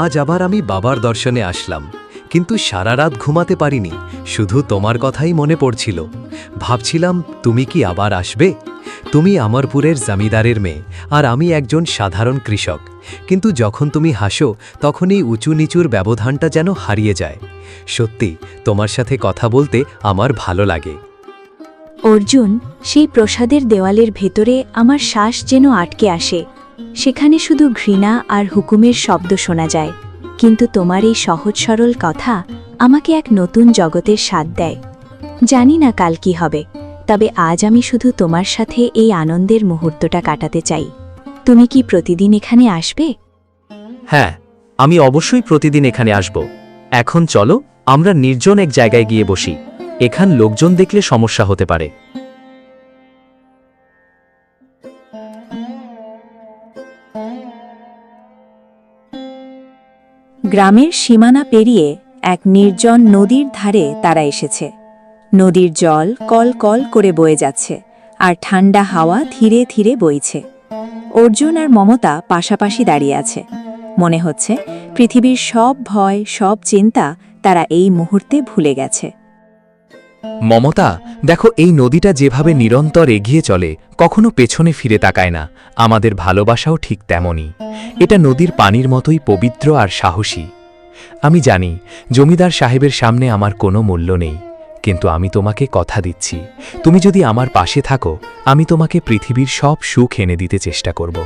আজ আবার আমি বাবার দর্শনে আসলাম, কিন্তু সারা রাত ঘুমাতে পারিনি। শুধু তোমার কথাই মনে পড়ছিল। ভাবছিলাম তুমি কি আবার আসবে। তুমি আমারপুরের জমিদারের মেয়ে, আর আমি একজন সাধারণ কৃষক। কিন্তু যখন তুমি হাসো তখন এই উঁচু নিচুর ব্যবধানটা যেন হারিয়ে যায়। সত্যি, তোমার সাথে কথা বলতে আমার ভালো লাগে। অর্জুন, সেই প্রসাদের দেওয়ালের ভেতরে আমার শ্বাস যেন আটকে আসে। সেখানে শুধু ঘৃণা আর হুকুমের শব্দ শোনা যায়, কিন্তু তোমার এই সহজ সরল কথা আমাকে এক নতুন জগতের স্বাদ দেয়। জানি না কাল কি হবে, তবে আজ আমি শুধু তোমার সাথে এই আনন্দের মুহূর্তটা কাটাতে চাই। তুমি কি প্রতিদিন এখানে আসবে? হ্যাঁ, আমি অবশ্যই প্রতিদিন এখানে আসব। এখন চলো আমরা নির্জন এক জায়গায় গিয়ে বসি। এখান লোকজন দেখলে সমস্যা হতে পারে। গ্রামের সীমানা পেরিয়ে এক নির্জন নদীর ধারে তারা এসেছে। নদীর জল কল কল করে বয়ে যাচ্ছে, আর ঠান্ডা হাওয়া ধীরে ধীরে বইছে। অর্জুন আর মমতা পাশাপাশি দাঁড়িয়ে আছে। মনে হচ্ছে পৃথিবীর সব ভয়, সব চিন্তা তারা এই মুহূর্তে ভুলে গেছে। মমতা, দেখো এই নদীটা যেভাবে নিরন্তর এগিয়ে চলে, কখনো পেছনে ফিরে তাকায় না। আমাদের ভালোবাসাও ঠিক তেমনই। এটা নদীর পানির মতোই পবিত্র আর সাহসী। আমি জানি জমিদার সাহেবের সামনে আমার কোনো মূল্য নেই, কিন্তু আমি তোমাকে কথা দিচ্ছি, তুমি যদি আমার পাশে থাকো, আমি তোমাকে পৃথিবীর সব সুখ এনে দিতে চেষ্টা করব।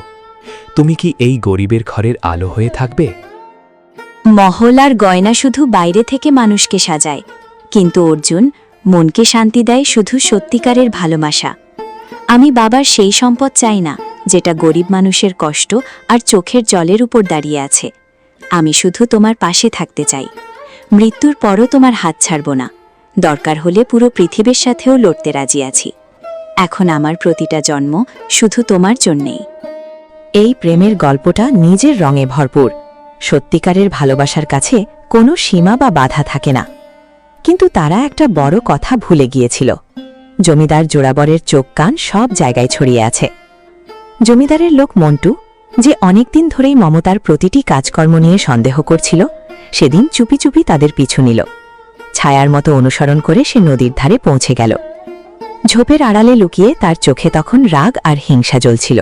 তুমি কি এই গরিবের ঘরের আলো হয়ে থাকবে? মহল আর গয়না শুধু বাইরে থেকে মানুষকে সাজায়, কিন্তু অর্জুন মনকে শান্তি দেয় শুধু সত্যিকারের ভালোবাসা। আমি বাবার সেই সম্পদ চাই না যেটা গরিব মানুষের কষ্ট আর চোখের জলের উপর দাঁড়িয়ে আছে। আমি শুধু তোমার পাশে থাকতে চাই। মৃত্যুর পরও তোমার হাত ছাড়ব না। দরকার হলে পুরো পৃথিবীর সাথেও লড়তে রাজি আছি। এখন আমার প্রতিটা জন্ম শুধু তোমার জন্যেই। এই প্রেমের গল্পটা নিজের রঙে ভরপুর। সত্যিকারের ভালোবাসার কাছে কোনো সীমা বা বাধা থাকে না। কিন্তু তারা একটা বড় কথা ভুলে গিয়েছিল। জমিদার জোড়াবরের চোখ কান সব জায়গায় ছড়িয়ে আছে। জমিদারের লোক মন্টু, যে অনেকদিন ধরেই মমতার প্রতিটি কাজকর্ম নিয়ে সন্দেহ করছিল, সেদিন চুপি চুপি তাদের পিছু নিল। ছায়ার মতো অনুসরণ করে সে নদীর ধারে পৌঁছে গেল। ঝোপের আড়ালে লুকিয়ে তার চোখে তখন রাগ আর হিংসা জ্বলছিল।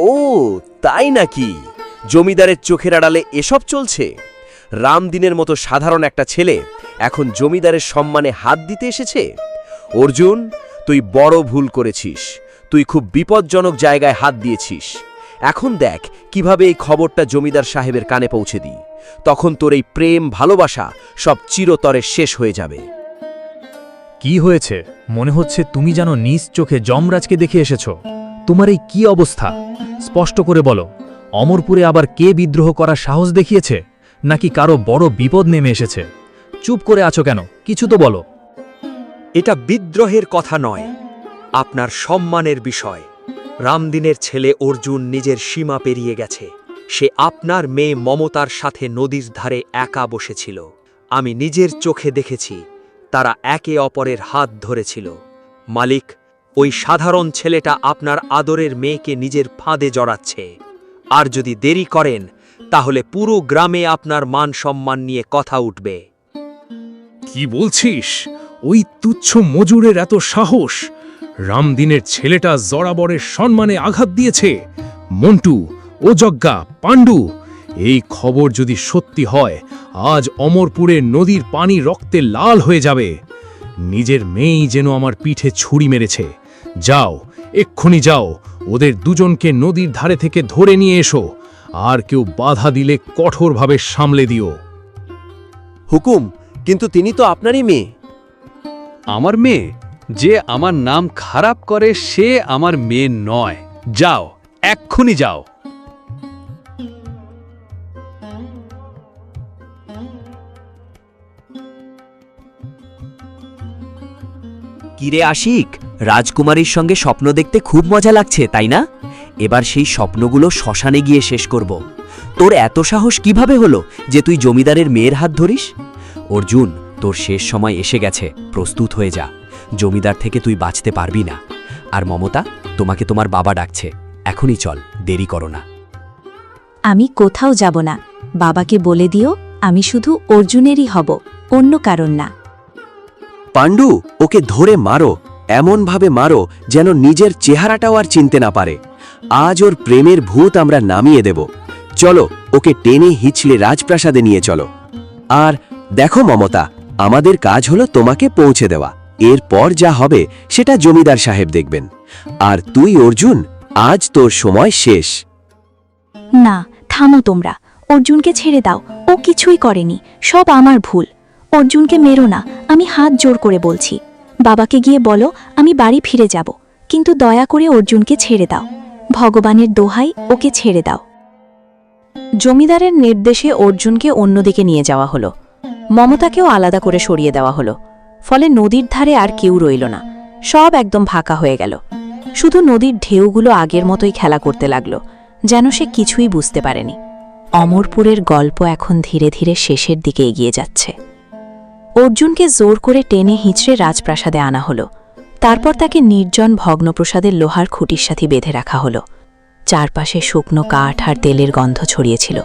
ও তাই নাকি? জমিদারের চোখের আড়ালে এসব চলছে? রামদিনের মতো সাধারণ একটা ছেলে এখন জমিদারের সম্মানে হাত দিতে এসেছে? অর্জুন, তুই বড় ভুল করেছিস। তুই খুব বিপজ্জনক জায়গায় হাত দিয়েছিস। এখন দেখ কিভাবে এই খবরটা জমিদার সাহেবের কানে পৌঁছে দিই। তখন তোর এই প্রেম ভালোবাসা সব চিরতরে শেষ হয়ে যাবে। কি হয়েছে? মনে হচ্ছে তুমি যেন নিজ চোখে যমরাজকে দেখে এসেছ। তোমার এই কি অবস্থা? স্পষ্ট করে বলো, অমরপুরে আবার কে বিদ্রোহ করার সাহস দেখিয়েছে, নাকি কারো বড় বিপদ নেমে এসেছে? চুপ করে আছো কেন? কিছু তো বলো। এটা বিদ্রোহের কথা নয়, আপনার সম্মানের বিষয়। রামদিনের ছেলে অর্জুন নিজের সীমা পেরিয়ে গেছে। সে আপনার মেয়ে মমতার সাথে নদীর ধারে একা বসেছিল। আমি নিজের চোখে দেখেছি তারা একে অপরের হাত ধরেছিল। মালিক, ওই সাধারণ ছেলেটা আপনার আদরের মেয়েকে নিজের ফাঁদে জড়াচ্ছে। আর যদি দেরি করেন তাহলে পুরো গ্রামে আপনার মান সম্মান নিয়ে কথা উঠবে। কি বলছিস? ওই তুচ্ছ মজুরের এত সাহস? রামদিনের ছেলেটা জরাবরের সম্মানে আঘাত দিয়েছে। মন্টু, অযোগ্যা, পাণ্ডু, এই খবর যদি সত্যি হয়, আজ অমরপুরের নদীর পানি রক্তে লাল হয়ে যাবে। নিজের মেয়েই যেন আমার পিঠে ছুরি মেরেছে। যাও, এক্ষুনি যাও, ওদের দুজনকে নদীর ধারে থেকে ধরে নিয়ে এসো। আর কেউ বাধা দিলে কঠোরভাবে সামলে দিও। হুকুম, কিন্তু তিনি তো আপনারই মেয়ে। আমার মেয়ে? যে আমার নাম খারাপ করে সে আমার মেয়ে নয়। যাও, এক্ষুনি যাও। কিরে আশিক, রাজকুমারীর সঙ্গে স্বপ্ন দেখতে খুব মজা লাগছে, তাই না? এবার সেই স্বপ্নগুলো শ্মশানে গিয়ে শেষ করব। তোর এত সাহস কিভাবে হলো যে তুই জমিদারের মেয়ের হাত ধরিস? অর্জুন, তোর শেষ সময় এসে গেছে, প্রস্তুত হয়ে যা। জমিদার থেকে তুই বাঁচতে পারবি না। আর মমতা, তোমাকে তোমার বাবা ডাকছে, এখনই চল, দেরি করো না। আমি কোথাও যাব না। বাবাকে বলে দিও আমি শুধু অর্জুনেরই হব, অন্য কারণ না। পাণ্ডু, ওকে ধরে মারো, এমনভাবে মারো যেন নিজের চেহারাটাও আর চিনতে না পারে। আজ ওর প্রেমের ভূত আমরা নামিয়ে দেব। চলো, ওকে টেনে হিচড়ে রাজপ্রাসাদে নিয়ে চলো। আর দেখো মমতা, আমাদের কাজ হলো তোমাকে পৌঁছে দেওয়া। এরপর যা হবে সেটা জমিদার সাহেব দেখবেন। আর তুই অর্জুন, আজ তোর সময় শেষ। না, থামো তোমরা। অর্জুনকে ছেড়ে দাও, ও কিছুই করেনি, সব আমার ভুল। অর্জুনকে মেরো না, আমি হাত জোর করে বলছি। বাবাকে গিয়ে বলো আমি বাড়ি ফিরে যাব, কিন্তু দয়া করে অর্জুনকে ছেড়ে দাও। ভগবানের দোহাই, ওকে ছেড়ে দাও। জমিদারের নির্দেশে অর্জুনকে অন্যদিকে নিয়ে যাওয়া হলো। মমতাকেও আলাদা করে সরিয়ে দেওয়া হলো। ফলে নদীর ধারে আর কেউ রইল না, সব একদম ফাঁকা হয়ে গেল। শুধু নদীর ঢেউগুলো আগের মতোই খেলা করতে লাগল, যেন সে কিছুই বুঝতে পারেনি। অমরপুরের গল্প এখন ধীরে ধীরে শেষের দিকে এগিয়ে যাচ্ছে। অর্জুনকে জোর করে টেনে হিঁচড়ে রাজপ্রাসাদে আনা হলো। তারপর তাকে নির্জন ভগ্নপ্রসাদের লোহার খুঁটির সাথে বেঁধে রাখা হলো। চারপাশে শুকনো কাঠ আর তেলের গন্ধ ছড়িয়েছিল,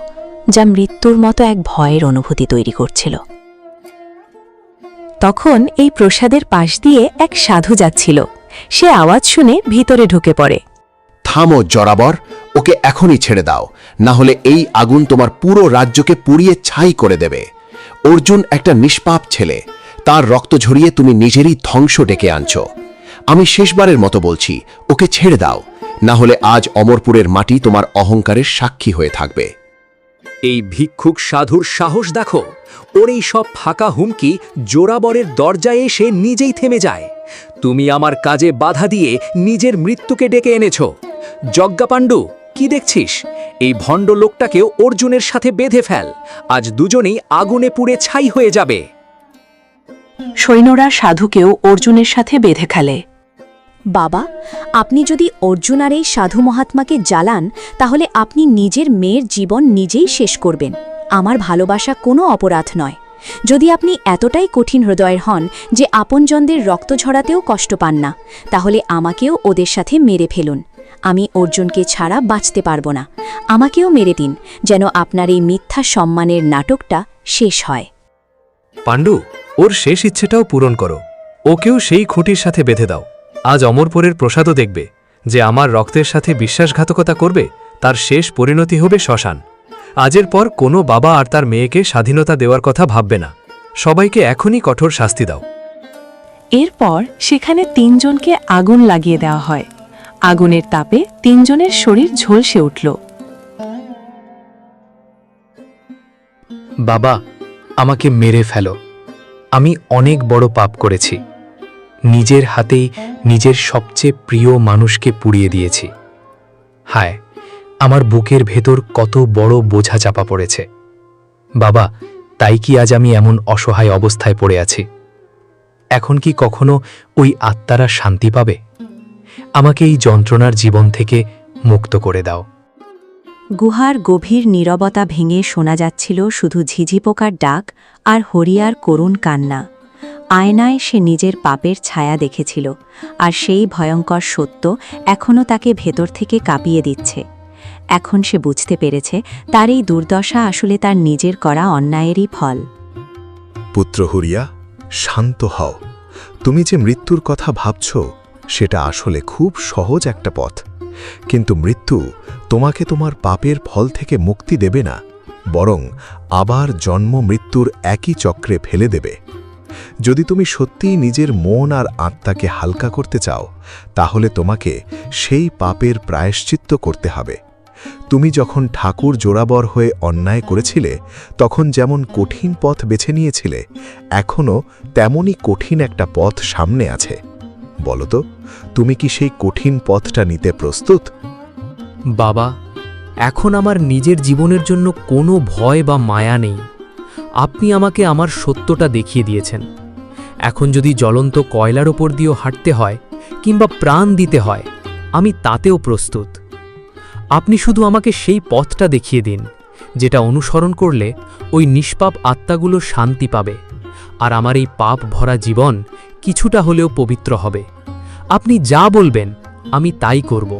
যা মৃত্যুর মতো এক ভয়ের অনুভূতি তৈরি করছিল। তখন এই প্রসাদের পাশ দিয়ে এক সাধু যাচ্ছিল। সে আওয়াজ শুনে ভিতরে ঢুকে পড়ে। থামো জরাবর, ওকে এখনই ছেড়ে দাও, না হলে এই আগুন তোমার পুরো রাজ্যকে পুড়িয়ে ছাই করে দেবে। অর্জুন একটা নিষ্পাপ ছেলে, তার রক্ত ঝরিয়ে তুমি নিজেরই ধ্বংস ডেকে আনছো। আমি শেষবারের মতো বলছি, ওকে ছেড়ে দাও, না হলে আজ অমরপুরের মাটি তোমার অহংকারের সাক্ষী হয়ে থাকবে। এই ভিক্ষুক সাধুর সাহস দেখো, ওর এই সব ফাঁকা হুমকি জোরাবরের দরজায় এসে নিজেই থেমে যায়। তুমি আমার কাজে বাধা দিয়ে নিজের মৃত্যুকে ডেকে এনেছ। যজ্ঞাপাণ্ডু, কি দেখছিস? এই ভণ্ড লোকটাকেও অর্জুনের সাথে বেঁধে ফেল, আজ দুজনেই আগুনে পুড়ে ছাই হয়ে যাবে। সৈন্যরা সাধুকেও অর্জুনের সাথে বেঁধে খেলে। বাবা, আপনি যদি অর্জুন আর এই সাধু মহাত্মাকে জ্বালান, তাহলে আপনি নিজের মেয়ের জীবন নিজেই শেষ করবেন। আমার ভালোবাসা কোনো অপরাধ নয়। যদি আপনি এতটাই কঠিন হৃদয়ের হন যে আপনজনদের রক্ত ঝরাতেও কষ্ট পান না, তাহলে আমাকেও ওদের সাথে মেরে ফেলুন। আমি অর্জুনকে ছাড়া বাঁচতে পারবো না। আমাকেও মেরে দিন, যেন আপনার এই মিথ্যা সম্মানের নাটকটা শেষ হয়। পাণ্ডু, ওর শেষ ইচ্ছেটাও পূরণ করো। ওকেও সেই খুঁটির সাথে বেঁধে দাও। আজ অমরপুরের প্রসাদও দেখবে যে আমার রক্তের সাথে বিশ্বাসঘাতকতা করবে, তার শেষ পরিণতি হবে শ্মশান। আজের পর কোনো বাবা আর তার মেয়েকে স্বাধীনতা দেওয়ার কথা ভাববে না। সবাইকে এখনই কঠোর শাস্তি দাও। এরপর সেখানে 3 জনকে আগুন লাগিয়ে দেওয়া হয়। আগুনের তাপে 3 জনের শরীর ঝলসে উঠল। বাবা, আমাকে মেরে ফেলো। আমি অনেক বড় পাপ করেছি। নিজের হাতেই নিজের সবচেয়ে প্রিয় মানুষকে পুড়িয়ে দিয়েছি। হায়, আমার বুকের ভেতর কত বড় বোঝা চাপা পড়েছে। বাবা, তাই কি আজ আমি এমন অসহায় অবস্থায় পড়ে আছি? এখন কি কখনো ওই আত্মারা শান্তি পাবে? আমাকে এই যন্ত্রণার জীবন থেকে মুক্ত করে দাও। গুহার গভীর নীরবতা ভেঙে শোনা যাচ্ছিল শুধু ঝিঝি পোকার ডাক আর হরিয়ার করুণ কান্না। আয়নায় সে নিজের পাপের ছায়া দেখেছিল, আর সেই ভয়ঙ্কর সত্য এখনও তাকে ভেতর থেকে কাঁপিয়ে দিচ্ছে। এখন সে বুঝতে পেরেছে তার এই দুর্দশা আসলে তার নিজের করা অন্যায়েরই ফল। পুত্র হরিয়া, শান্ত হও। তুমি যে মৃত্যুর কথা ভাবছ, সেটা আসলে খুব সহজ একটা পথ। কিন্তু মৃত্যু তোমাকে তোমার পাপের ফল থেকে মুক্তি দেবে না, বরং আবার জন্ম মৃত্যুর একই চক্রে ফেলে দেবে। যদি তুমি সত্যিই নিজের মন আর আত্মাকে হালকা করতে চাও, তাহলে তোমাকে সেই পাপের প্রায়শ্চিত্ত করতে হবে। তুমি যখন ঠাকুর জোড়াবর হয়ে অন্যায় করেছিলে, তখন যেমন কঠিন পথ বেছে নিয়েছিলে, এখনও তেমনই কঠিন একটা পথ সামনে আছে। বলো তো, তুমি কি সেই কঠিন পথটা নিতে প্রস্তুত? বাবা, এখন আমার নিজের জীবনের জন্য কোনো ভয় বা মায়া নেই। আপনি আমাকে আমার সত্যটা দেখিয়ে দিয়েছেন। এখন যদি জ্বলন্ত কয়লার ওপর দিয়েও হাঁটতে হয় কিংবা প্রাণ দিতে হয়, আমি তাতেও প্রস্তুত। আপনি শুধু আমাকে সেই পথটা দেখিয়ে দিন, যেটা অনুসরণ করলে ওই নিষ্পাপ আত্মাগুলো শান্তি পাবে, আর আমার এই পাপ ভরা জীবন কিছুটা হলেও পবিত্র হবে। আপনি যা বলবেন আমি তাই করব,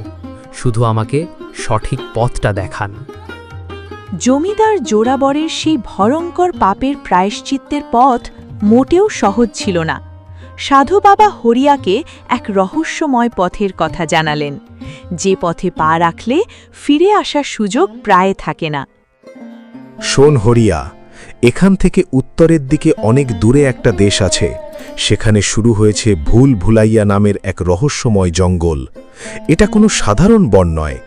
শুধু আমাকে সঠিক পথটা দেখান। জমিদার জোড়াবরের সেই ভয়ঙ্কর পাপের প্রায়শ্চিত্তের পথ মোটেও সহজ ছিল না। সাধু বাবা হরিয়াকে এক রহস্যময় পথের কথা জানালেন, যে পথে পা রাখলে ফিরে আসার সুযোগ প্রায় থাকে না। শোন হরিয়া, এখান থেকে উত্তরের দিকে অনেক দূরে একটা দেশ আছে। সেখানে শুরু হয়েছে ভুল ভুলাইয়া নামের এক রহস্যময় জঙ্গল। এটা কোনো সাধারণ বন নয়,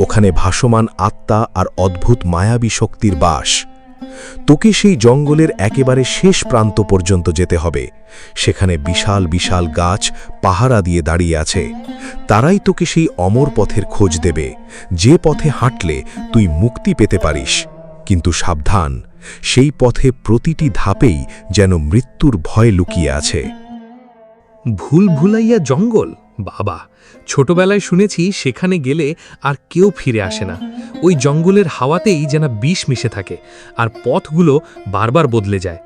ওখানে ভাসমান আত্মা আর অদ্ভুত মায়াবী শক্তির বাস। তোকে সেই জঙ্গলের একেবারে শেষ প্রান্ত পর্যন্ত যেতে হবে। সেখানে বিশাল বিশাল গাছ পাহারা দিয়ে দাঁড়িয়ে আছে। তারাই তোকে সেই অমর পথের খোঁজ দেবে, যে পথে হাঁটলে তুই মুক্তি পেতে পারিস। কিন্তু সাবধান, সেই পথে প্রতিটি ধাপেই যেন মৃত্যুর ভয় লুকিয়ে আছে। ভুল ভুলাইয়া জঙ্গল? বাবা, ছোটবেলায় শুনেছি সেখানে গেলে আর কেউ ফিরে আসে না। ওই জঙ্গলের হাওয়াতেই যেন বিষ মিশে থাকে, আর পথগুলো বারবার বদলে যায়।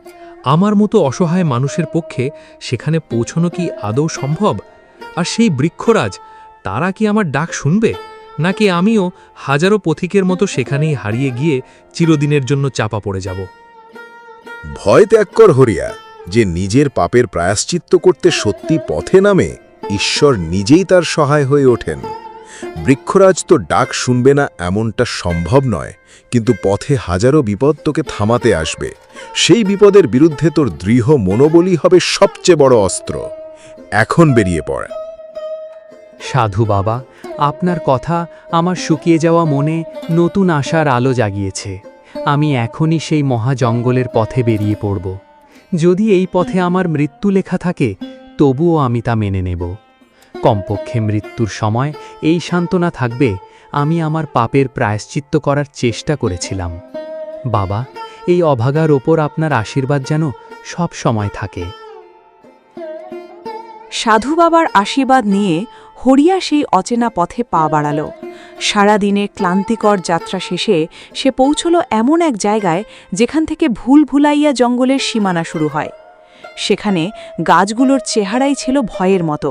আমার মতো অসহায় মানুষের পক্ষে সেখানে পৌঁছানো কি আদৌ সম্ভব? আর সেই বৃক্ষরাজ, তারা কি আমার ডাক শুনবে? নাকি আমিও হাজারো পথিকের মতো সেখানেই হারিয়ে গিয়ে চিরদিনের জন্য চাপা পড়ে যাব? ভয় ত্যাগ কর হরিয়া, যে নিজের পাপের প্রায়শ্চিত্ত করতে সত্যি পথে নামে ঈশ্বর নিজেই তার সহায় হয়ে ওঠেন। বৃক্ষরাজ তো ডাক শুনবে না এমনটা সম্ভব নয়, কিন্তু পথে হাজারো বিপদ তোকে থামাতে আসবে। সেই বিপদের বিরুদ্ধে তোর দৃঢ় মনোবলই হবে সবচেয়ে বড় অস্ত্র। এখন বেরিয়ে পড়। সাধু বাবা, আপনার কথা আমার শুকিয়ে যাওয়া মনে নতুন আশার আলো জাগিয়েছে। আমি এখনই সেই মহা জঙ্গলের পথে বেরিয়ে পড়ব। যদি এই পথে আমার মৃত্যু লেখা থাকে, তবুও আমি তা মেনে নেব। কমপক্ষে মৃত্যুর সময় এই সান্ত্বনা থাকবে, আমি আমার পাপের প্রায়শ্চিত্ত করার চেষ্টা করেছিলাম। বাবা, এই অভাগার ওপর আপনার আশীর্বাদ যেন সব সময় থাকে। সাধু বাবার আশীর্বাদ নিয়ে হরিয়া সেই অচেনা পথে পা বাড়াল। সারাদিনের ক্লান্তিকর যাত্রা শেষে সে পৌঁছল এমন এক জায়গায় যেখান থেকে ভুলভুলাইয়া জঙ্গলের সীমানা শুরু হয়। সেখানে গাছগুলোর চেহারাই ছিল ভয়ের মতো।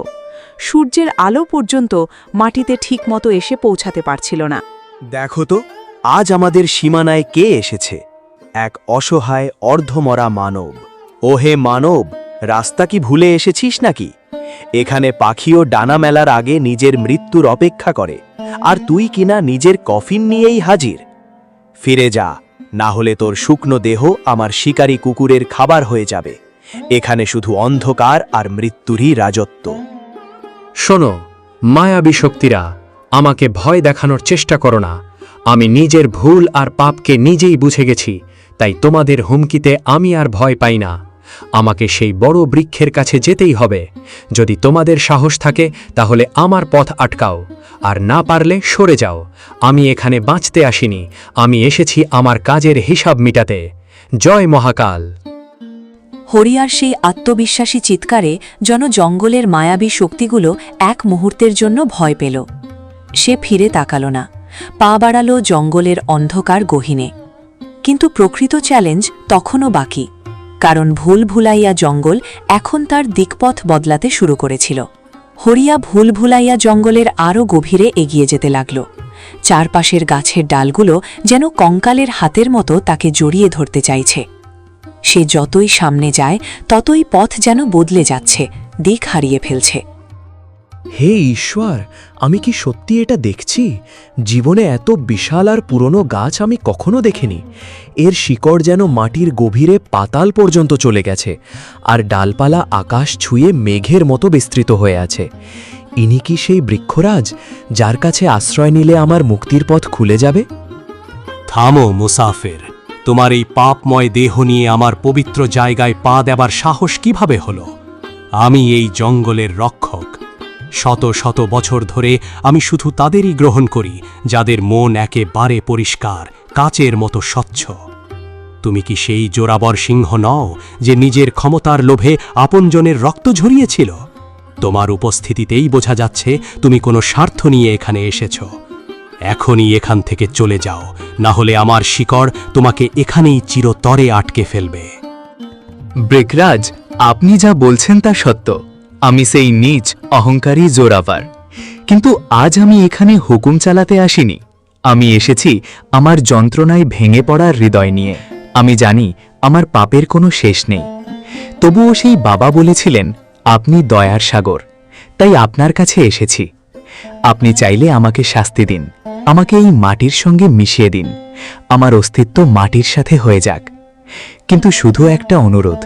সূর্যের আলো পর্যন্ত মাটিতে ঠিকমতো এসে পৌঁছাতে পারছিল না। দেখো তো, আজ আমাদের সীমানায় কে এসেছে? এক অসহায় অর্ধমরা মানব। ওহে মানব, রাস্তা কি ভুলে এসেছিস নাকি? এখানে পাখিও ডানা মেলার আগে নিজের মৃত্যুর অপেক্ষা করে, আর তুই কিনা নিজের কফিন নিয়েই হাজির। ফিরে যা, না হলে তোর শুকনো দেহ আমার শিকারী কুকুরের খাবার হয়ে যাবে। এখানে শুধু অন্ধকার আর মৃত্যুরই রাজত্ব। শোনো মায়াবী শক্তিরা, আমাকে ভয় দেখানোর চেষ্টা করো না। আমি নিজের ভুল আর পাপকে নিজেই বুঝে গেছি, তাই তোমাদের হুমকিতে আমি আর ভয় পাই না। আমাকে সেই বড় বৃক্ষের কাছে যেতেই হবে। যদি তোমাদের সাহস থাকে তাহলে আমার পথ আটকাও, আর না পারলে সরে যাও। আমি এখানে বাঁচতে আসিনি, আমি এসেছি আমার কাজের হিসাব মিটাতে। জয় মহাকাল। হরিয়ার সেই আত্মবিশ্বাসী চিৎকারে যেন জঙ্গলের মায়াবী শক্তিগুলো এক মুহূর্তের জন্য ভয় পেল। সে ফিরে তাকাল না, পা বাড়াল জঙ্গলের অন্ধকার গহীনে। কিন্তু প্রকৃত চ্যালেঞ্জ তখনও বাকি, কারণ ভুলভুলাইয়া জঙ্গল এখন তার দিকপথ বদলাতে শুরু করেছিল। হরিয়া ভুলভুলাইয়া জঙ্গলের আরও গভীরে এগিয়ে যেতে লাগল। চারপাশের গাছের ডালগুলো যেন কঙ্কালের হাতের মতো তাকে জড়িয়ে ধরতে চাইছে। সে যতই সামনে যায় ততই পথ যেন বদলে যাচ্ছে, দিক হারিয়ে ফেলছে। হে ঈশ্বর, আমি কি সত্যি এটা দেখছি? জীবনে এত বিশাল আর পুরনো গাছ আমি কখনো দেখিনি। এর শিকড় যেন মাটির গভীরে পাতাল পর্যন্ত চলে গেছে, আর ডালপালা আকাশ ছুঁয়ে মেঘের মতো বিস্তৃত হয়ে আছে। ইনি কি সেই বৃক্ষরাজ, যার কাছে আশ্রয় নিলে আমার মুক্তির পথ খুলে যাবে? থামো মুসাফির, তোমার এই পাপময় দেহ নিয়ে আমার পবিত্র জায়গায় পা দেবার সাহস কিভাবে হলো? আমি এই জঙ্গলের রক্ষক। শত শত বছর ধরে আমি শুধু তাদেরই গ্রহণ করি যাদের মন একেবারে পরিষ্কার, কাচের মতো স্বচ্ছ। তুমি কি সেই জোরাবর সিংহ নও যে নিজের ক্ষমতার লোভে আপনজনের রক্ত ঝরিয়েছিল? তোমার উপস্থিতিতেই বোঝা যাচ্ছে তুমি কোনো স্বার্থ নিয়ে এখানে এসেছ। এখনই এখান থেকে চলে যাও, না হলে আমার শিকড় তোমাকে এখানেই চিরতরে আটকে ফেলবে। বৃক্ষরাজ, আপনি যা বলছেন তা সত্য। আমি সেই নীচ অহংকারী জোরাভার, কিন্তু আজ আমি এখানে হুকুম চালাতে আসিনি। আমি এসেছি আমার যন্ত্রণায় ভেঙে পড়ার হৃদয় নিয়ে। আমি জানি আমার পাপের কোনো শেষ নেই, তবুও সেই বাবা বলেছিলেন আপনি দয়ার সাগর, তাই আপনার কাছে এসেছি। আপনি চাইলে আমাকে শাস্তি দিন, আমাকে এই মাটির সঙ্গে মিশিয়ে দিন, আমার অস্তিত্ব মাটির সাথে হয়ে যাক। কিন্তু শুধু একটা অনুরোধ,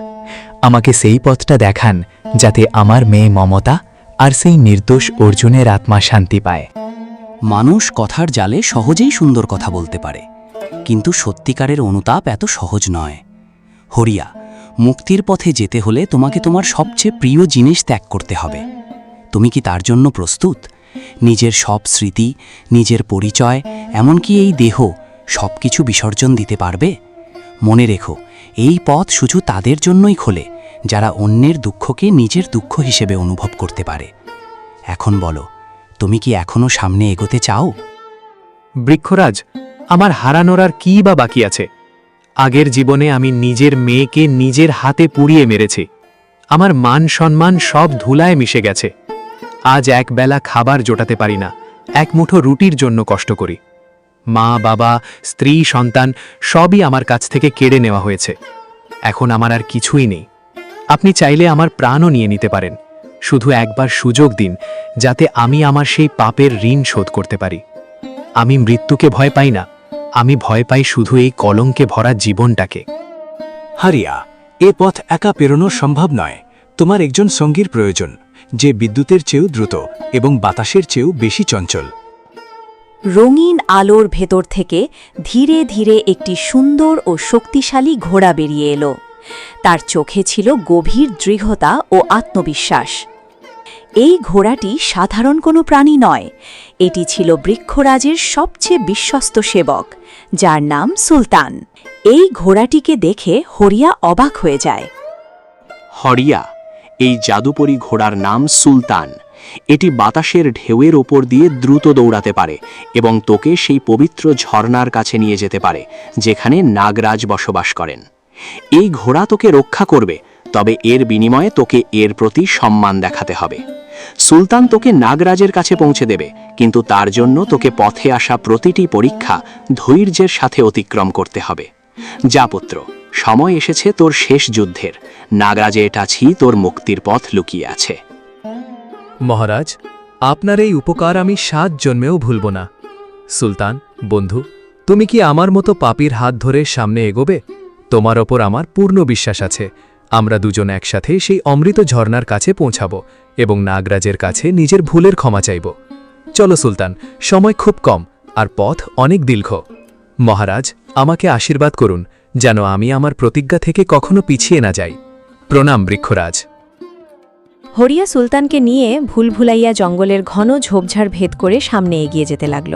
আমাকে সেই পথটা দেখান যাতে আমার মেয়ে মমতা আর সেই নির্দোষ অর্জুনের আত্মা শান্তি পায়। মানুষ কথার জালে সহজেই সুন্দর কথা বলতে পারে, কিন্তু সত্যিকারের অনুতাপ এত সহজ নয়। হরিয়া, মুক্তির পথে যেতে হলে তোমাকে তোমার সবচেয়ে প্রিয় জিনিস ত্যাগ করতে হবে। তুমি কি তার জন্য প্রস্তুত? নিজের সব স্মৃতি, নিজের পরিচয়, এমনকি এই দেহ, সব কিছু বিসর্জন দিতে পারবে? মনে রেখো, এই পথ শুধু তাদের জন্যই খোলে যারা অন্যের দুঃখকে নিজের দুঃখ হিসেবে অনুভব করতে পারে। এখন বলো, তুমি কি এখনো সামনে এগোতে চাও? বৃক্ষরাজ, আমার হারানোর আর কী বা বাকি আছে? আগের জীবনে আমি নিজের মেয়েকে নিজের হাতে পুড়িয়ে মেরেছি। আমার মান সম্মান সব ধুলায় মিশে গেছে। আজ একবেলা খাবার জোটাতে পারি না, এক মুঠো রুটির জন্য কষ্ট করি। মা, বাবা, স্ত্রী, সন্তান সবই আমার কাছ থেকে কেড়ে নেওয়া হয়েছে। এখন আমার আর কিছুই নেই। আপনি চাইলে আমার প্রাণও নিয়ে নিতে পারেন, শুধু একবার সুযোগ দিন যাতে আমি আমার সেই পাপের ঋণ শোধ করতে পারি। আমি মৃত্যুকে ভয় পাই না, আমি ভয় পাই শুধু এই কলঙ্কে ভরা জীবনটাকে। হারিয়া, এ পথ একা পেরোনো সম্ভব নয়। তোমার একজন সঙ্গীর প্রয়োজন, যে বিদ্যুতের চেয়েও দ্রুত এবং বাতাসের চেয়েও বেশি চঞ্চল। রঙিন আলোর ভেতর থেকে ধীরে ধীরে একটি সুন্দর ও শক্তিশালী ঘোড়া বেরিয়ে এলো। তার চোখে ছিল গভীর দৃঢ়তা ও আত্মবিশ্বাস। এই ঘোড়াটি সাধারণ কোনো প্রাণী নয়, এটি ছিল বৃক্ষরাজের সবচেয়ে বিশ্বস্ত সেবক, যার নাম সুলতান। এই ঘোড়াটিকে দেখে হরিয়া অবাক হয়ে যায়। হরিয়া, এই জাদুপরী ঘোড়ার নাম সুলতান। এটি বাতাসের ঢেউয়ের ওপর দিয়ে দ্রুত দৌড়াতে পারে এবং তোকে সেই পবিত্র ঝর্ণার কাছে নিয়ে যেতে পারে যেখানে নাগরাজ বসবাস করেন। এই ঘোড়া তোকে রক্ষা করবে, তবে এর বিনিময়ে তোকে এর প্রতি সম্মান দেখাতে হবে। সুলতান তোকে নাগরাজের কাছে পৌঁছে দেবে, কিন্তু তার জন্য তোকে পথে আসা প্রতিটি পরীক্ষা ধৈর্যের সাথে অতিক্রম করতে হবে। যা পুত্র, সময় এসেছে তোর শেষ যুদ্ধের। নাগরাজের কাছেই তোর মুক্তির পথ লুকিয়ে আছে। মহারাজ, আপনার এই উপকার আমি 7 জন্মেও ভুলব না। সুলতান, বন্ধু, তুমি কি আমার মতো পাপীর হাত ধরে সামনে এগোবে? তোমার ওপর আমার পূর্ণ বিশ্বাস আছে। আমরা দুজন একসাথে সেই অমৃত ঝর্ণার কাছে পৌঁছাব এবং নাগরাজের কাছে নিজের ভুলের ক্ষমা চাইব। চলো সুলতান, সময় খুব কম আর পথ অনেক দীর্ঘ। মহারাজ, আমাকে আশীর্বাদ করুন যেন আমি আমার প্রতিজ্ঞা থেকে কখনো পিছিয়ে না যাই। প্রণাম বৃক্ষরাজ। হরিয়া সুলতানকে নিয়ে ভুলভুলাইয়া জঙ্গলের ঘন ঝোপঝাড় ভেদ করে সামনে এগিয়ে যেতে লাগল।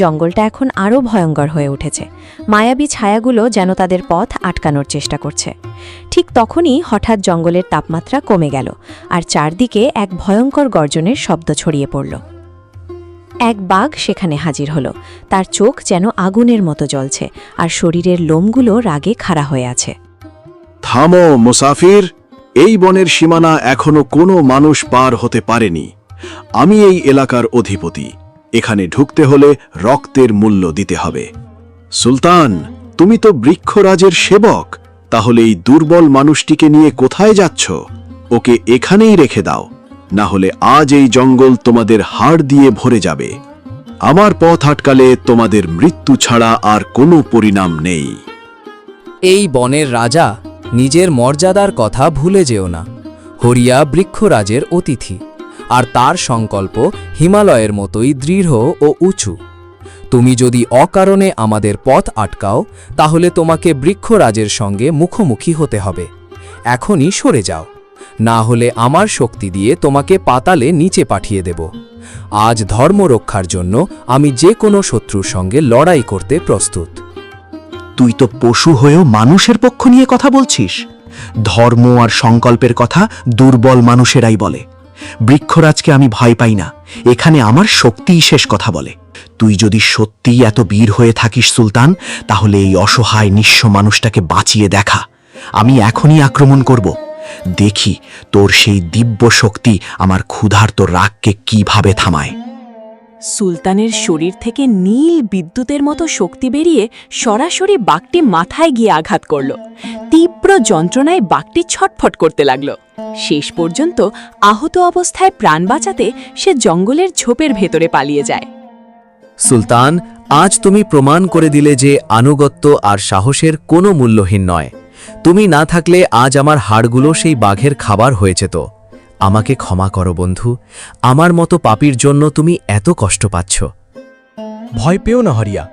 জঙ্গলটা এখন আরও ভয়ঙ্কর হয়ে উঠেছে। মায়াবী ছায়াগুলো যেন তাদের পথ আটকানোর চেষ্টা করছে। ঠিক তখনই হঠাৎ জঙ্গলের তাপমাত্রা কমে গেল আর চারদিকে এক ভয়ঙ্কর গর্জনের শব্দ ছড়িয়ে পড়ল। এক বাঘ সেখানে হাজির হল। তার চোখ যেন আগুনের মতো জ্বলছে আর শরীরের লোমগুলো রাগে খাড়া হয়ে আছে। থামো মুসাফির, এই বনের সীমানা এখনো কোনো মানুষ পার হতে পারেনি। আমি এই এলাকার অধিপতি। এখানে ঢুকতে হলে রক্তের মূল্য দিতে হবে। সুলতান, তুমি তো বৃক্ষরাজের সেবক, তাহলে এই দুর্বল মানুষটিকে নিয়ে কোথায় যাচ্ছ? ওকে এখানেই রেখে দাও, না হলে আজ এই জঙ্গল তোমাদের হাড় দিয়ে ভরে যাবে। আমার পথ আটকালে তোমাদের মৃত্যু ছাড়া আর কোনো পরিণাম নেই। এই বনের রাজা, নিজের মর্যাদার কথা ভুলে যেও না। হরিয়া বৃক্ষরাজের অতিথি, আর তার সংকল্প হিমালয়ের মতোই দৃঢ় ও উঁচু। তুমি যদি অকারণে আমাদের পথ আটকাও, তাহলে তোমাকে বৃক্ষরাজের সঙ্গে মুখোমুখি হতে হবে। এখনই সরে যাও, না হলে আমার শক্তি দিয়ে তোমাকে পাতালে নিচে পাঠিয়ে দেব। আজ ধর্ম রক্ষার জন্য আমি যে কোনো শত্রুর সঙ্গে লড়াই করতে প্রস্তুত। তুই তো পশু হয়েও মানুষের পক্ষ নিয়ে কথা বলছিস। ধর্ম আর সংকল্পের কথা দুর্বল মানুষেরাই বলে। বৃক্ষরাজকে আমি ভয় পাই না, এখানে আমার শক্তিই শেষ কথা বলে। তুই যদি সত্যিই এত বীর হয়ে থাকিস সুলতান, তাহলে এই অসহায় নিঃস্ব মানুষটাকে বাঁচিয়ে দেখা। আমি এখনই আক্রমণ করব। দেখি তোর সেই দিব্য শক্তি আমার ক্ষুধার্ত রাগকে কিভাবে থামায়। সুলতানের শরীর থেকে নীল বিদ্যুতের মতো শক্তি বেরিয়ে সরাসরি বাঘটি মাথায় গিয়ে আঘাত করল। তীব্র যন্ত্রণায় বাঘটি ছটফট করতে লাগল। শেষ পর্যন্ত আহত অবস্থায় প্রাণ বাঁচাতে সে জঙ্গলের ঝোপের ভেতরে পালিয়ে যায়। সুলতান, আজ তুমি প্রমাণ করে দিলে যে আনুগত্য আর সাহসের কোনো মূল্যহীন নয়। তুমি না থাকলে আজ আমার হাড়গুলো সেই বাঘের খাবার হয়েছে। তো আমাকে ক্ষমা করো বন্ধু, আমার মতো পাপীর জন্য তুমি এত কষ্ট পাচ্ছ। ভয় পেও না হরিয়া,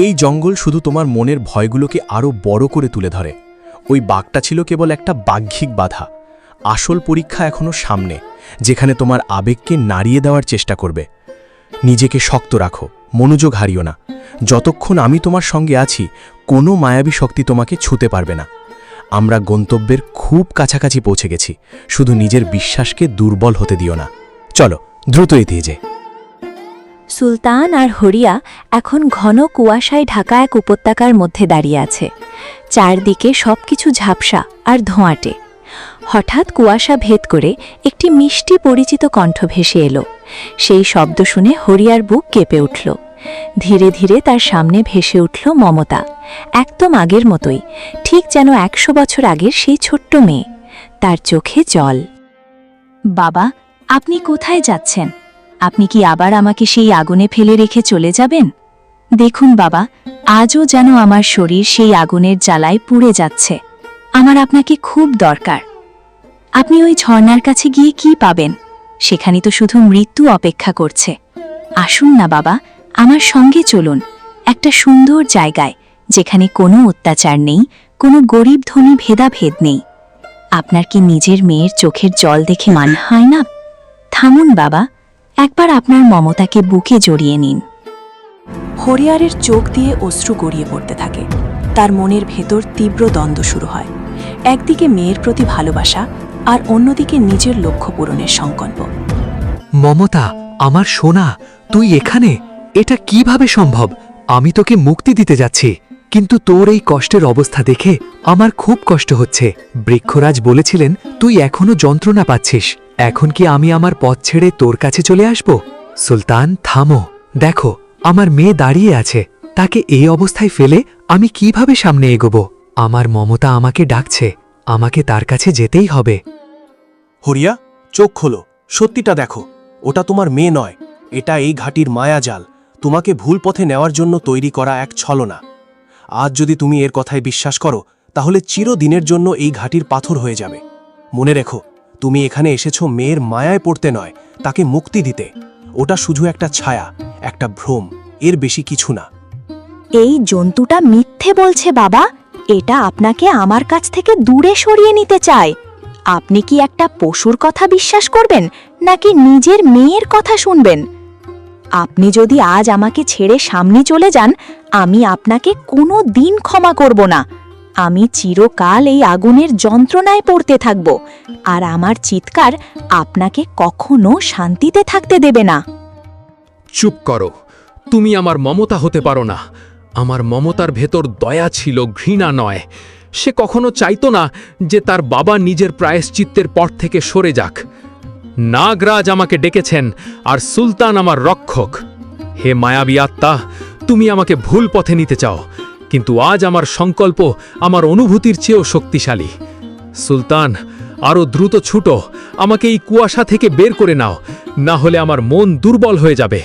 এই জঙ্গল শুধু তোমার মনের ভয়গুলোকে আরও বড় করে তুলে ধরে। ওই বাঘটা ছিল কেবল একটা বাহ্যিক বাধা। আসল পরীক্ষা এখনো সামনে, যেখানে তোমার আবেগকে নাড়িয়ে দেওয়ার চেষ্টা করবে। নিজেকে শক্ত রাখো, মনোযোগ হারিও না। যতক্ষণ আমি তোমার সঙ্গে আছি, কোনো মায়াবী শক্তি তোমাকে ছুঁতে পারবে না। আমরা গন্তব্যের খুব কাছাকাছি পৌঁছে গেছি, শুধু নিজের বিশ্বাসকে দুর্বল হতে দিও না। চলো দ্রুত এগিয়ে যাই। সুলতান আর হরিয়া এখন ঘন কুয়াশায় ঢাকা এক উপত্যকার মধ্যে দাঁড়িয়ে আছে। চারদিকে সবকিছু ঝাপসা আর ধোঁয়াটে। হঠাৎ কুয়াশা ভেদ করে একটি মিষ্টি পরিচিত কণ্ঠ ভেসে এলো। সেই শব্দ শুনে হরিয়ার বুক কেঁপে উঠল। ধীরে ধীরে তার সামনে ভেসে উঠল মমতা, একদম আগের মতোই, ঠিক যেন 100 বছর আগের সেই ছোট্ট মেয়ে। তার চোখে জল। বাবা, আপনি কোথায় যাচ্ছেন? আপনি কি আবার আমাকে সেই আগুনে ফেলে রেখে চলে যাবেন? দেখুন বাবা, আজও যেন আমার শরীর সেই আগুনের জ্বালায় পুড়ে যাচ্ছে। আমার আপনাকে খুব দরকার। আপনি ওই ঝর্ণার কাছে গিয়ে কি পাবেন? সেখানে তো শুধু মৃত্যু অপেক্ষা করছে। আসুন না বাবা, আমার সঙ্গে চলুন, একটা সুন্দর জায়গায়, যেখানে কোনো অত্যাচার নেই, কোনো গরিব ধনী ভেদাভেদ নেই। আপনার কি নিজের মেয়ের চোখের জল দেখে মান হয় না? থামুন বাবা, একবার আপনার মমতাকে বুকে জড়িয়ে নিন। হরিয়ারের চোখ দিয়ে অশ্রু গড়িয়ে পড়তে থাকে। তার মনের ভেতর তীব্র দ্বন্দ্ব শুরু হয়। একদিকে মেয়ের প্রতি ভালোবাসা, আর অন্যদিকে নিজের লক্ষ্য পূরণের সংকল্প। মমতা, আমার সোনা, তুই এখানে? এটা কিভাবে সম্ভব? আমি তোকে মুক্তি দিতে যাচ্ছি, কিন্তু তোর এই কষ্টের অবস্থা দেখে আমার খুব কষ্ট হচ্ছে। বৃক্ষরাজ বলেছিলেন তুই এখনো যন্ত্রণা পাচ্ছিস। এখন কি আমি আমার পথ ছেড়ে তোর কাছে চলে আসব? সুলতান, থামো। দেখো, আমার মেয়ে দাঁড়িয়ে আছে। তাকে এই অবস্থায় ফেলে আমি কিভাবে সামনে এগোব? আমার মমতা আমাকে ডাকছে, আমাকে তার কাছে যেতেই হবে। হরিয়া, চোখ খোলো, সত্যিটা দেখো। ওটা তোমার মেয়ে নয়, এটা এই ঘাটির মায়াজাল, তোমাকে ভুল পথে নেওয়ার জন্য তৈরি করা এক ছলনা। আজ যদি তুমি এর কথায় বিশ্বাস করো, তাহলে চিরদিনের জন্য এই ঘাটির পাথর হয়ে যাবে। মনে রেখো, তুমি এখানে এসেছো মেয়ের মায়ায় পড়তে নয়, তাকে মুক্তি দিতে। ওটা শুধু একটা ছায়া, একটা ভ্রম, এর বেশি কিছু না। এই জন্তুটা মিথ্যে বলছে বাবা। এটা আপনাকে আমার কাছ থেকে দূরে সরিয়ে নিতে চায়। আপনি কি একটা পশুর কথা বিশ্বাস করবেন, নাকি নিজের মেয়ের কথা শুনবেন? আপনি যদি আজ আমাকে ছেড়ে সামনে চলে যান, আমি আপনাকে কোনো দিন ক্ষমা করব না। আমি চিরকাল এই আগুনের যন্ত্রণায় পড়তে থাকব, আর আমার চিৎকার আপনাকে কখনো শান্তিতে থাকতে দেবে না। চুপ করো, তুমি আমার মমতা হতে পারো না। আমার মমতার ভেতর দয়া ছিল, ঘৃণা নয়। সে কখনো চাইতো না যে তার বাবা নিজের প্রায়শ্চিত্তের পথ থেকে সরে যাক। নাগরাজ আমাকে ডেকেছেন, আর সুলতান আমার রক্ষক। হে মায়াবী আত্মা, তুমি আমাকে ভুল পথে নিতে চাও, কিন্তু আজ আমার সংকল্প আমার অনুভূতির চেয়েও শক্তিশালী। সুলতান, আরও দ্রুত ছুটো, আমাকে এই কুয়াশা থেকে বের করে নাও, না হলে আমার মন দুর্বল হয়ে যাবে।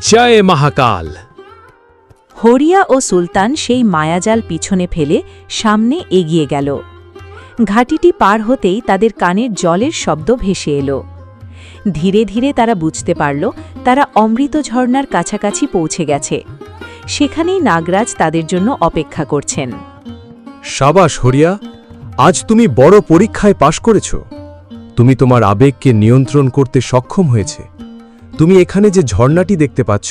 জয় মহাকাল। হরিয়া ও সুলতান সেই মায়াজাল পিছনে ফেলে সামনে এগিয়ে গেল। ঘাটিটি পার হতেই তাদের কানের জলের শব্দ ভেসে এলো। ধীরে ধীরে তারা বুঝতে পারল তারা অমৃত ঝর্ণার কাছাকাছি পৌঁছে গেছে। সেখানেই নাগরাজ তাদের জন্য অপেক্ষা করছেন। সাবাস হরিয়া, আজ তুমি বড় পরীক্ষায় পাশ করেছ। তুমি তোমার আবেগকে নিয়ন্ত্রণ করতে সক্ষম হয়েছে। তুমি এখানে যে ঝর্ণাটি দেখতে পাচ্ছ,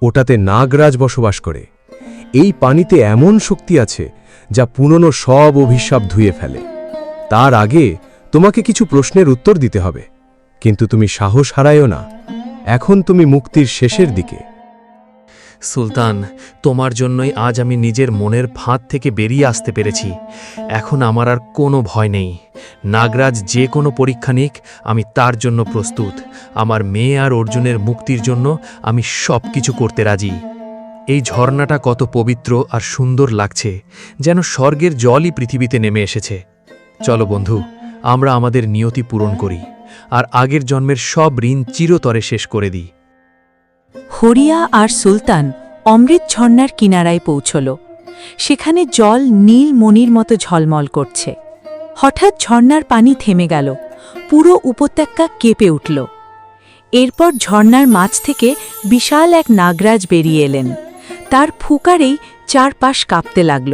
ওটাতে নাগরাজ বসবাস করে। এই পানিতে এমন শক্তি আছে যা পুরনো সব অভিশাপ ধুয়ে ফেলে। তার আগে তোমাকে কিছু প্রশ্নের উত্তর দিতে হবে, কিন্তু তুমি সাহস হারায়ও না। এখন তুমি মুক্তির শেষের দিকে। সুলতান, তোমার জন্যই আজ আমি নিজের মনের ফাঁদ থেকে বেরিয়ে আসতে পেরেছি। এখন আমার আর কোনো ভয় নেই। নাগরাজ যে কোনো পরীক্ষা নিক, আমি তার জন্য প্রস্তুত। আমার মেয়ে আর অর্জুনের মুক্তির জন্য আমি সব কিছু করতে রাজি। এই ঝর্ণাটা কত পবিত্র আর সুন্দর লাগছে, যেন স্বর্গের জলই পৃথিবীতে নেমে এসেছে। চলো বন্ধু, আমরা আমাদের নিয়তি পূরণ করি, আর আগের জন্মের সব ঋণ চিরতরে শেষ করে দিই। হরিয়া আর সুলতান অমৃত ঝর্ণার কিনারায় পৌঁছল। সেখানে জল নীল মণির মতো ঝলমল করছে। হঠাৎ ঝর্ণার পানি থেমে গেল, পুরো উপত্যকা কেঁপে উঠল। এরপর ঝর্ণার মাঝ থেকে বিশাল এক নাগরাজ বেরিয়ে এলেন। তার ফুকারেই চারপাশ কাঁপতে লাগল।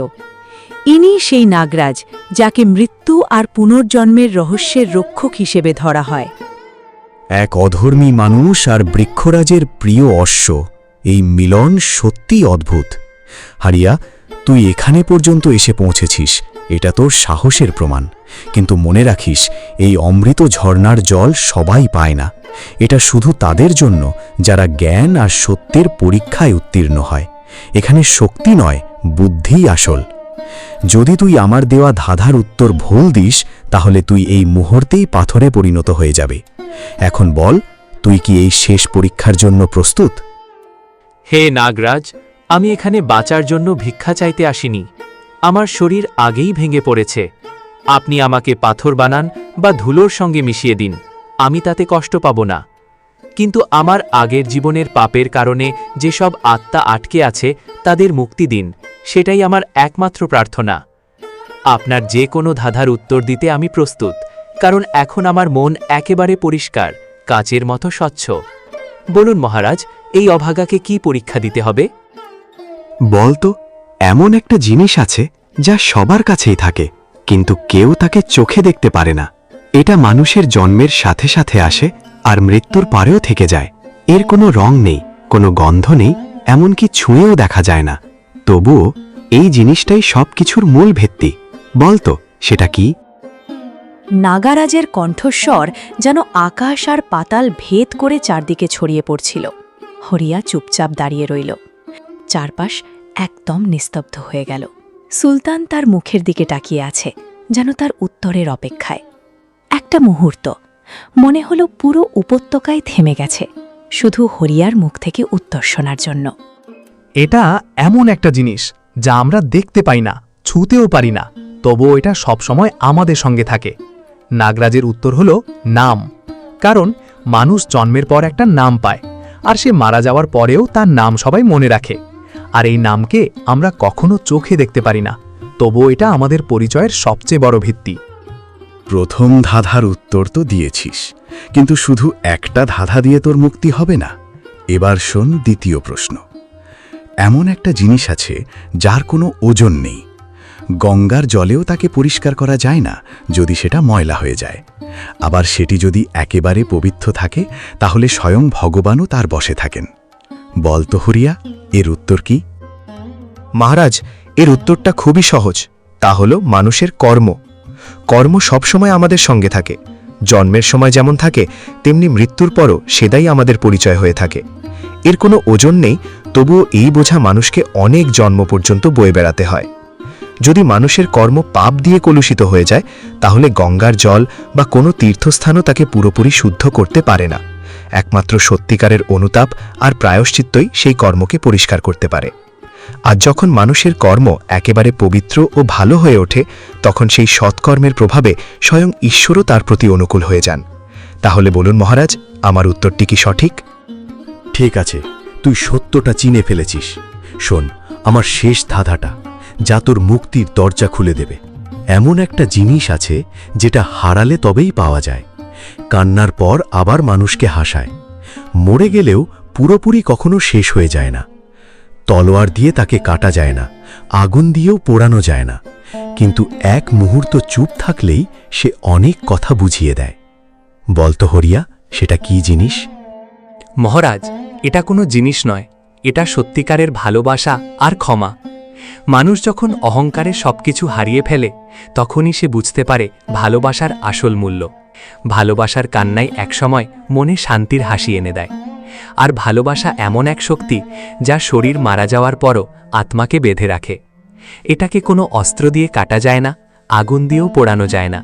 ইনি সেই নাগরাজ যাকে মৃত্যু আর পুনর্জন্মের রহস্যের রক্ষক হিসেবে ধরা হয়। এক অধর্মী মানুষ আর বৃক্ষরাজের প্রিয় অশ্ব, এই মিলন সত্যিই অদ্ভুত। হারিয়া, তুই এখানে পর্যন্ত এসে পৌঁছেছিস, এটা তোর সাহসের প্রমাণ। কিন্তু মনে রাখিস, এই অমৃত ঝর্ণার জল সবাই পায় না। এটা শুধু তাদের জন্য যারা জ্ঞান আর সত্যের পরীক্ষায় উত্তীর্ণ হয়। এখানে শক্তি নয়, বুদ্ধিই আসল। যদি তুই আমার দেওয়া ধাঁধার উত্তর ভুল দিস তাহলে তুই এই মুহূর্তেই পাথরে পরিণত হয়ে যাবে। এখন বল, তুই কি এই শেষ পরীক্ষার জন্য প্রস্তুত? হে নাগরাজ, আমি এখানে বাঁচার জন্য ভিক্ষা চাইতে আসিনি। আমার শরীর আগেই ভেঙে পড়েছে। আপনি আমাকে পাথর বানান বা ধুলোর সঙ্গে মিশিয়ে দিন, আমি তাতে কষ্ট পাব না। কিন্তু আমার আগের জীবনের পাপের কারণে যেসব আত্মা আটকে আছে তাদের মুক্তি দিন, সেটাই আমার একমাত্র প্রার্থনা। আপনার যে কোনো ধাঁধার উত্তর দিতে আমি প্রস্তুত, কারণ এখন আমার মন একেবারে পরিষ্কার, কাচের মতো স্বচ্ছ। বলুন মহারাজ, এই অভাগাকে কি পরীক্ষা দিতে হবে? বলতো, এমন একটা জিনিস আছে যা সবার কাছেই থাকে, কিন্তু কেউ তাকে চোখে দেখতে পারে না। এটা মানুষের জন্মের সাথে সাথে আসে আর মৃত্যুর পরেও থেকে যায়। এর কোনো রং নেই, কোনো গন্ধ নেই, এমনকি ছুঁয়েও দেখা যায় না। তবুও এই জিনিসটাই সবকিছুর মূল ভিত্তি। বলতো, সেটা কি? নাগারাজের কণ্ঠস্বর যেন আকাশ আর পাতাল ভেদ করে চারদিকে ছড়িয়ে পড়ছিল। হরিয়া চুপচাপ দাঁড়িয়ে রইল। চারপাশ একদম নিস্তব্ধ হয়ে গেল। সুলতান তার মুখের দিকে তাকিয়ে আছে, যেন তার উত্তরের অপেক্ষায়। একটা মুহূর্ত মনে হলো পুরো উপত্যকায় থেমে গেছে, শুধু হরিয়ার মুখ থেকে উত্তর শোনার জন্য। এটা এমন একটা জিনিস যা আমরা দেখতে পাই না, ছুঁতেও পারি না, তবুও এটা সবসময় আমাদের সঙ্গে থাকে। নাগরাজের উত্তর হলো নাম। কারণ মানুষ জন্মের পর একটা নাম পায়, আর সে মারা যাওয়ার পরেও তার নাম সবাই মনে রাখে। আর এই নামকে আমরা কখনো চোখে দেখতে পারি না, তবুও এটা আমাদের পরিচয়ের সবচেয়ে বড় ভিত্তি। প্রথম ধাঁধার উত্তর তো দিয়েছিস, কিন্তু শুধু একটা ধাঁধা দিয়ে তোর মুক্তি হবে না। এবার শোন দ্বিতীয় প্রশ্ন। এমন একটা জিনিস আছে যার কোনো ওজন নেই, গঙ্গার জলেও তাকে পরিষ্কার করা যায় না যদি সেটা ময়লা হয়ে যায়। আবার সেটি যদি একেবারে পবিত্র থাকে তাহলে স্বয়ং ভগবানও তার বশে থাকেন। বল তো হরিয়া, এর উত্তর কি? মহারাজ, এর উত্তরটা খুবই সহজ, তা হলো মানুষের কর্ম। কর্ম সবসময় আমাদের সঙ্গে থাকে। জন্মের সময় যেমন থাকে, তেমনি মৃত্যুর পরও সেটাই আমাদের পরিচয় হয়ে থাকে। এর কোনো ওজন নেই, তবুও এই বোঝা মানুষকে অনেক জন্ম পর্যন্ত বয়ে বেড়াতে হয়। যদি মানুষের কর্ম পাপ দিয়ে কলুষিত হয়ে যায়, তাহলে গঙ্গার জল বা কোনো তীর্থস্থানও তাকে পুরোপুরি শুদ্ধ করতে পারে না। একমাত্র সত্যিকারের অনুতাপ আর প্রায়শ্চিত্তই সেই কর্মকে পরিষ্কার করতে পারে। আর যখন মানুষের কর্ম একেবারে পবিত্র ও ভালো হয়ে ওঠে, তখন সেই সৎকর্মের প্রভাবে স্বয়ং ঈশ্বরও তার প্রতি অনুকূল হয়ে যান। তাহলে বলুন মহারাজ, আমার উত্তরটি কি সঠিক? ঠিক আছে, তুই সত্যটা চিনে ফেলেছিস। শোন, আমার শেষ ধাঁধাটা, যা তোর মুক্তির দরজা খুলে দেবে। এমন একটা জিনিস আছে যেটা হারালে তবেই পাওয়া যায়। কান্নার পর আবার মানুষকে হাসায়। মরে গেলেও পুরোপুরি কখনো শেষ হয়ে যায় না। তলোয়ার দিয়ে তাকে কাটা যায় না, আগুন দিয়েও পোড়ানো যায় না, কিন্তু এক মুহূর্ত চুপ থাকলেই সে অনেক কথা বুঝিয়ে দেয়। বলতো হরিয়া, সেটা কি জিনিস? মহারাজ, এটা কোনো জিনিস নয়, এটা সত্যিকারের ভালোবাসা আর ক্ষমা। মানুষ যখন অহংকারে সবকিছু হারিয়ে ফেলে, তখনই সে বুঝতে পারে ভালোবাসার আসল মূল্য। ভালোবাসার কান্নাই একসময় মনে শান্তির হাসি এনে দেয়। আর ভালোবাসা এমন এক শক্তি যা শরীর মারা যাওয়ার পরও আত্মাকে বেঁধে রাখে। এটাকে কোনো অস্ত্র দিয়ে কাটা যায় না, আগুন দিয়েও পোড়ানো যায় না।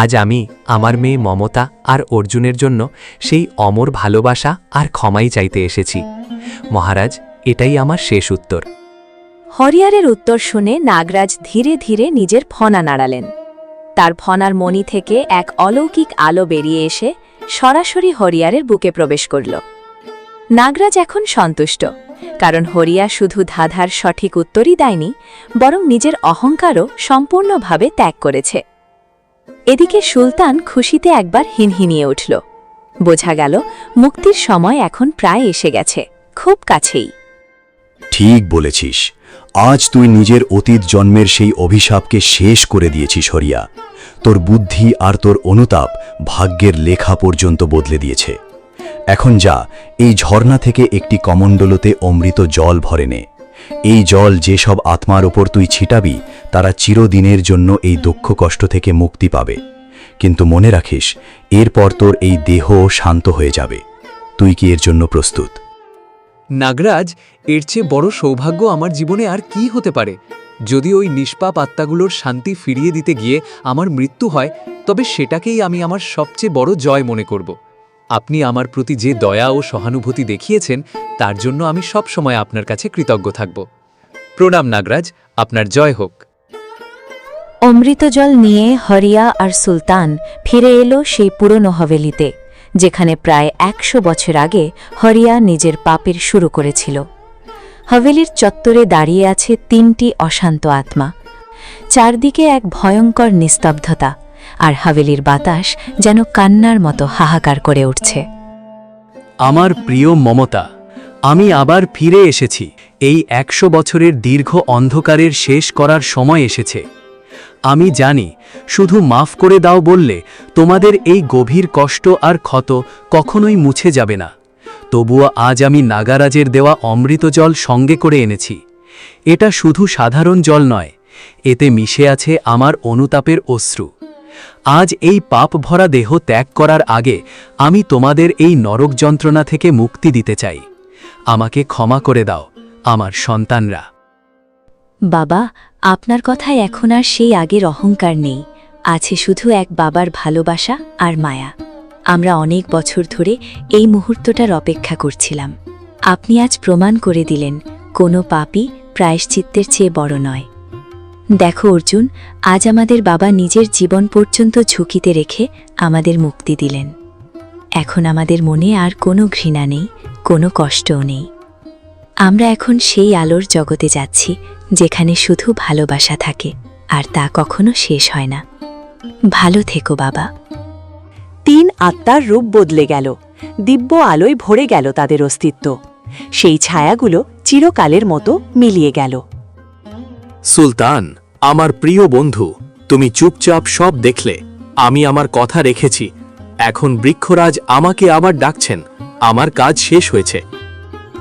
আজ আমি আমার মেয়ে মমতা আর অর্জুনের জন্য সেই অমর ভালোবাসা আর ক্ষমাই চাইতে এসেছি। মহারাজ, এটাই আমার শেষ উত্তর। হরিয়ারের উত্তর শুনে নাগরাজ ধীরে ধীরে নিজের ফনা নাড়ালেন। তার ফনার মণি থেকে এক অলৌকিক আলো বেরিয়ে এসে সরাসরি হরিয়ারের বুকে প্রবেশ করল। নাগরাজ এখন সন্তুষ্ট, কারণ হরিয়া শুধু ধাঁধার সঠিক উত্তরই দেয়নি, বরং নিজের অহংকারও সম্পূর্ণভাবে ত্যাগ করেছে। এদিকে সুলতান খুশিতে একবার হিনহিনিয়ে উঠল। বোঝা গেল মুক্তির সময় এখন প্রায় এসে গেছে, খুব কাছেই। ঠিক বলেছিস, আজ তুই নিজের অতীত জন্মের সেই অভিশাপকে শেষ করে দিয়েছিস হরিয়া। তোর বুদ্ধি আর তোর অনুতাপ ভাগ্যের লেখা পর্যন্ত বদলে দিয়েছে। এখন যা, এই ঝর্ণা থেকে একটি কমণ্ডলতে অমৃত জল ভরে নে। এই জল যেসব আত্মার ওপর তুই ছিটাবি, তারা চিরদিনের জন্য এই দুঃখ কষ্ট থেকে মুক্তি পাবে। কিন্তু মনে রাখিস, এরপর তোর এই দেহ শান্ত হয়ে যাবে। তুই কি এর জন্য প্রস্তুত? নাগরাজ, এর চেয়ে বড় সৌভাগ্য আমার জীবনে আর কি হতে পারে? যদি ওই নিষ্পাপ আত্মাগুলোর শান্তি ফিরিয়ে দিতে গিয়ে আমার মৃত্যু হয়, তবে সেটাকেই আমি আমার সবচেয়ে বড় জয় মনে করব। আপনি আমার প্রতি যে দয়া ও সহানুভূতি দেখিয়েছেন, তার জন্য আমি সব সময় আপনার কাছে কৃতজ্ঞ থাকব। প্রণাম নাগরাজ, আপনার জয় হোক। অমৃত জল নিয়ে হরিয়া আর সুলতান ফিরে এলো সেই পুরনো হভেলিতে, যেখানে প্রায় ১০০ বছর আগে হরিয়া নিজের পাপের শুরু করেছিল। হভেলির চত্বরে দাঁড়িয়ে আছে ৩টি অশান্ত আত্মা। চারদিকে এক ভয়ঙ্কর নিস্তব্ধতা, আর হাভেলির বাতাস যেন কান্নার মতো হাহাকার করে উঠছে। আমার প্রিয় মমতা, আমি আবার ফিরে এসেছি। এই ১০০ বছরের দীর্ঘ অন্ধকারের শেষ করার সময় এসেছে। আমি জানি, শুধু মাফ করে দাও বললে তোমাদের এই গভীর কষ্ট আর ক্ষত কখনোই মুছে যাবে না। তবুও আজ আমি নাগারাজের দেওয়া অমৃত জল সঙ্গে করে এনেছি। এটা শুধু সাধারণ জল নয়, এতে মিশে আছে আমার অনুতাপের অশ্রু। আজ এই পাপ ভরা দেহ ত্যাগ করার আগে আমি তোমাদের এই নরক যন্ত্রণা থেকে মুক্তি দিতে চাই। আমাকে ক্ষমা করে দাও, আমার সন্তানরা। বাবা, আপনার কথায় এখন আর সেই আগের অহংকার নেই, আছে শুধু এক বাবার ভালোবাসা আর মায়া। আমরা অনেক বছর ধরে এই মুহূর্তটার অপেক্ষা করছিলাম। আপনি আজ প্রমাণ করে দিলেন, কোনো পাপই প্রায়শ্চিত্তের চেয়ে বড় নয়। দেখো অর্জুন, আজ আমাদের বাবা নিজের জীবন পর্যন্ত ঝুঁকিতে রেখে আমাদের মুক্তি দিলেন। এখন আমাদের মনে আর কোনো ঘৃণা নেই, কোনো কষ্টও নেই। আমরা এখন সেই আলোর জগতে যাচ্ছি, যেখানে শুধু ভালোবাসা থাকে, আর তা কখনো শেষ হয় না। ভালো থেকো বাবা। ৩ আত্মার রূপ বদলে গেল, দিব্য আলোয় ভরে গেল তাদের অস্তিত্ব। সেই ছায়াগুলো চিরকালের মতো মিলিয়ে গেল। সুলতান, আমার প্রিয় বন্ধু, তুমি চুপচাপ সব দেখলে। আমি আমার কথা রেখেছি। এখন বৃক্ষরাজ আমাকে আবার ডাকছেন। আমার কাজ শেষ হয়েছে।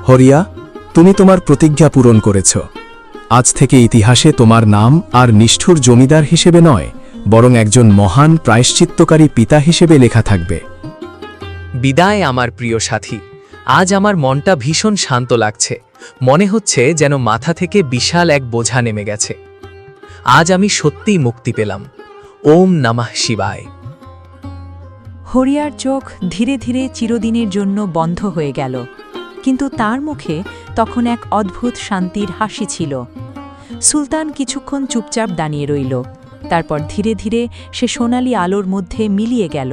হরিয়া, তুমি তোমার প্রতিজ্ঞা পূরণ করেছ। আজ থেকে ইতিহাসে তোমার নাম আর নিষ্ঠুর জমিদার হিসেবে নয়, বরং একজন মহান প্রায়শ্চিত্তকারী পিতা হিসেবে লেখা থাকবে। বিদায় আমার প্রিয় সাথী। আজ আমার মনটা ভীষণ শান্ত লাগছে। মনে হচ্ছে যেন মাথা থেকে বিশাল এক বোঝা নেমে গেছে। আজ আমি সত্যিই মুক্তি পেলাম। ওম নমঃ শিবায়। হরিয়ার চোখ ধীরে ধীরে চিরদিনের জন্য বন্ধ হয়ে গেল, কিন্তু তার মুখে তখন এক অদ্ভুত শান্তির হাসি ছিল। সুলতান কিছুক্ষণ চুপচাপ দাঁড়িয়ে রইল, তারপর ধীরে ধীরে সে সোনালি আলোর মধ্যে মিলিয়ে গেল।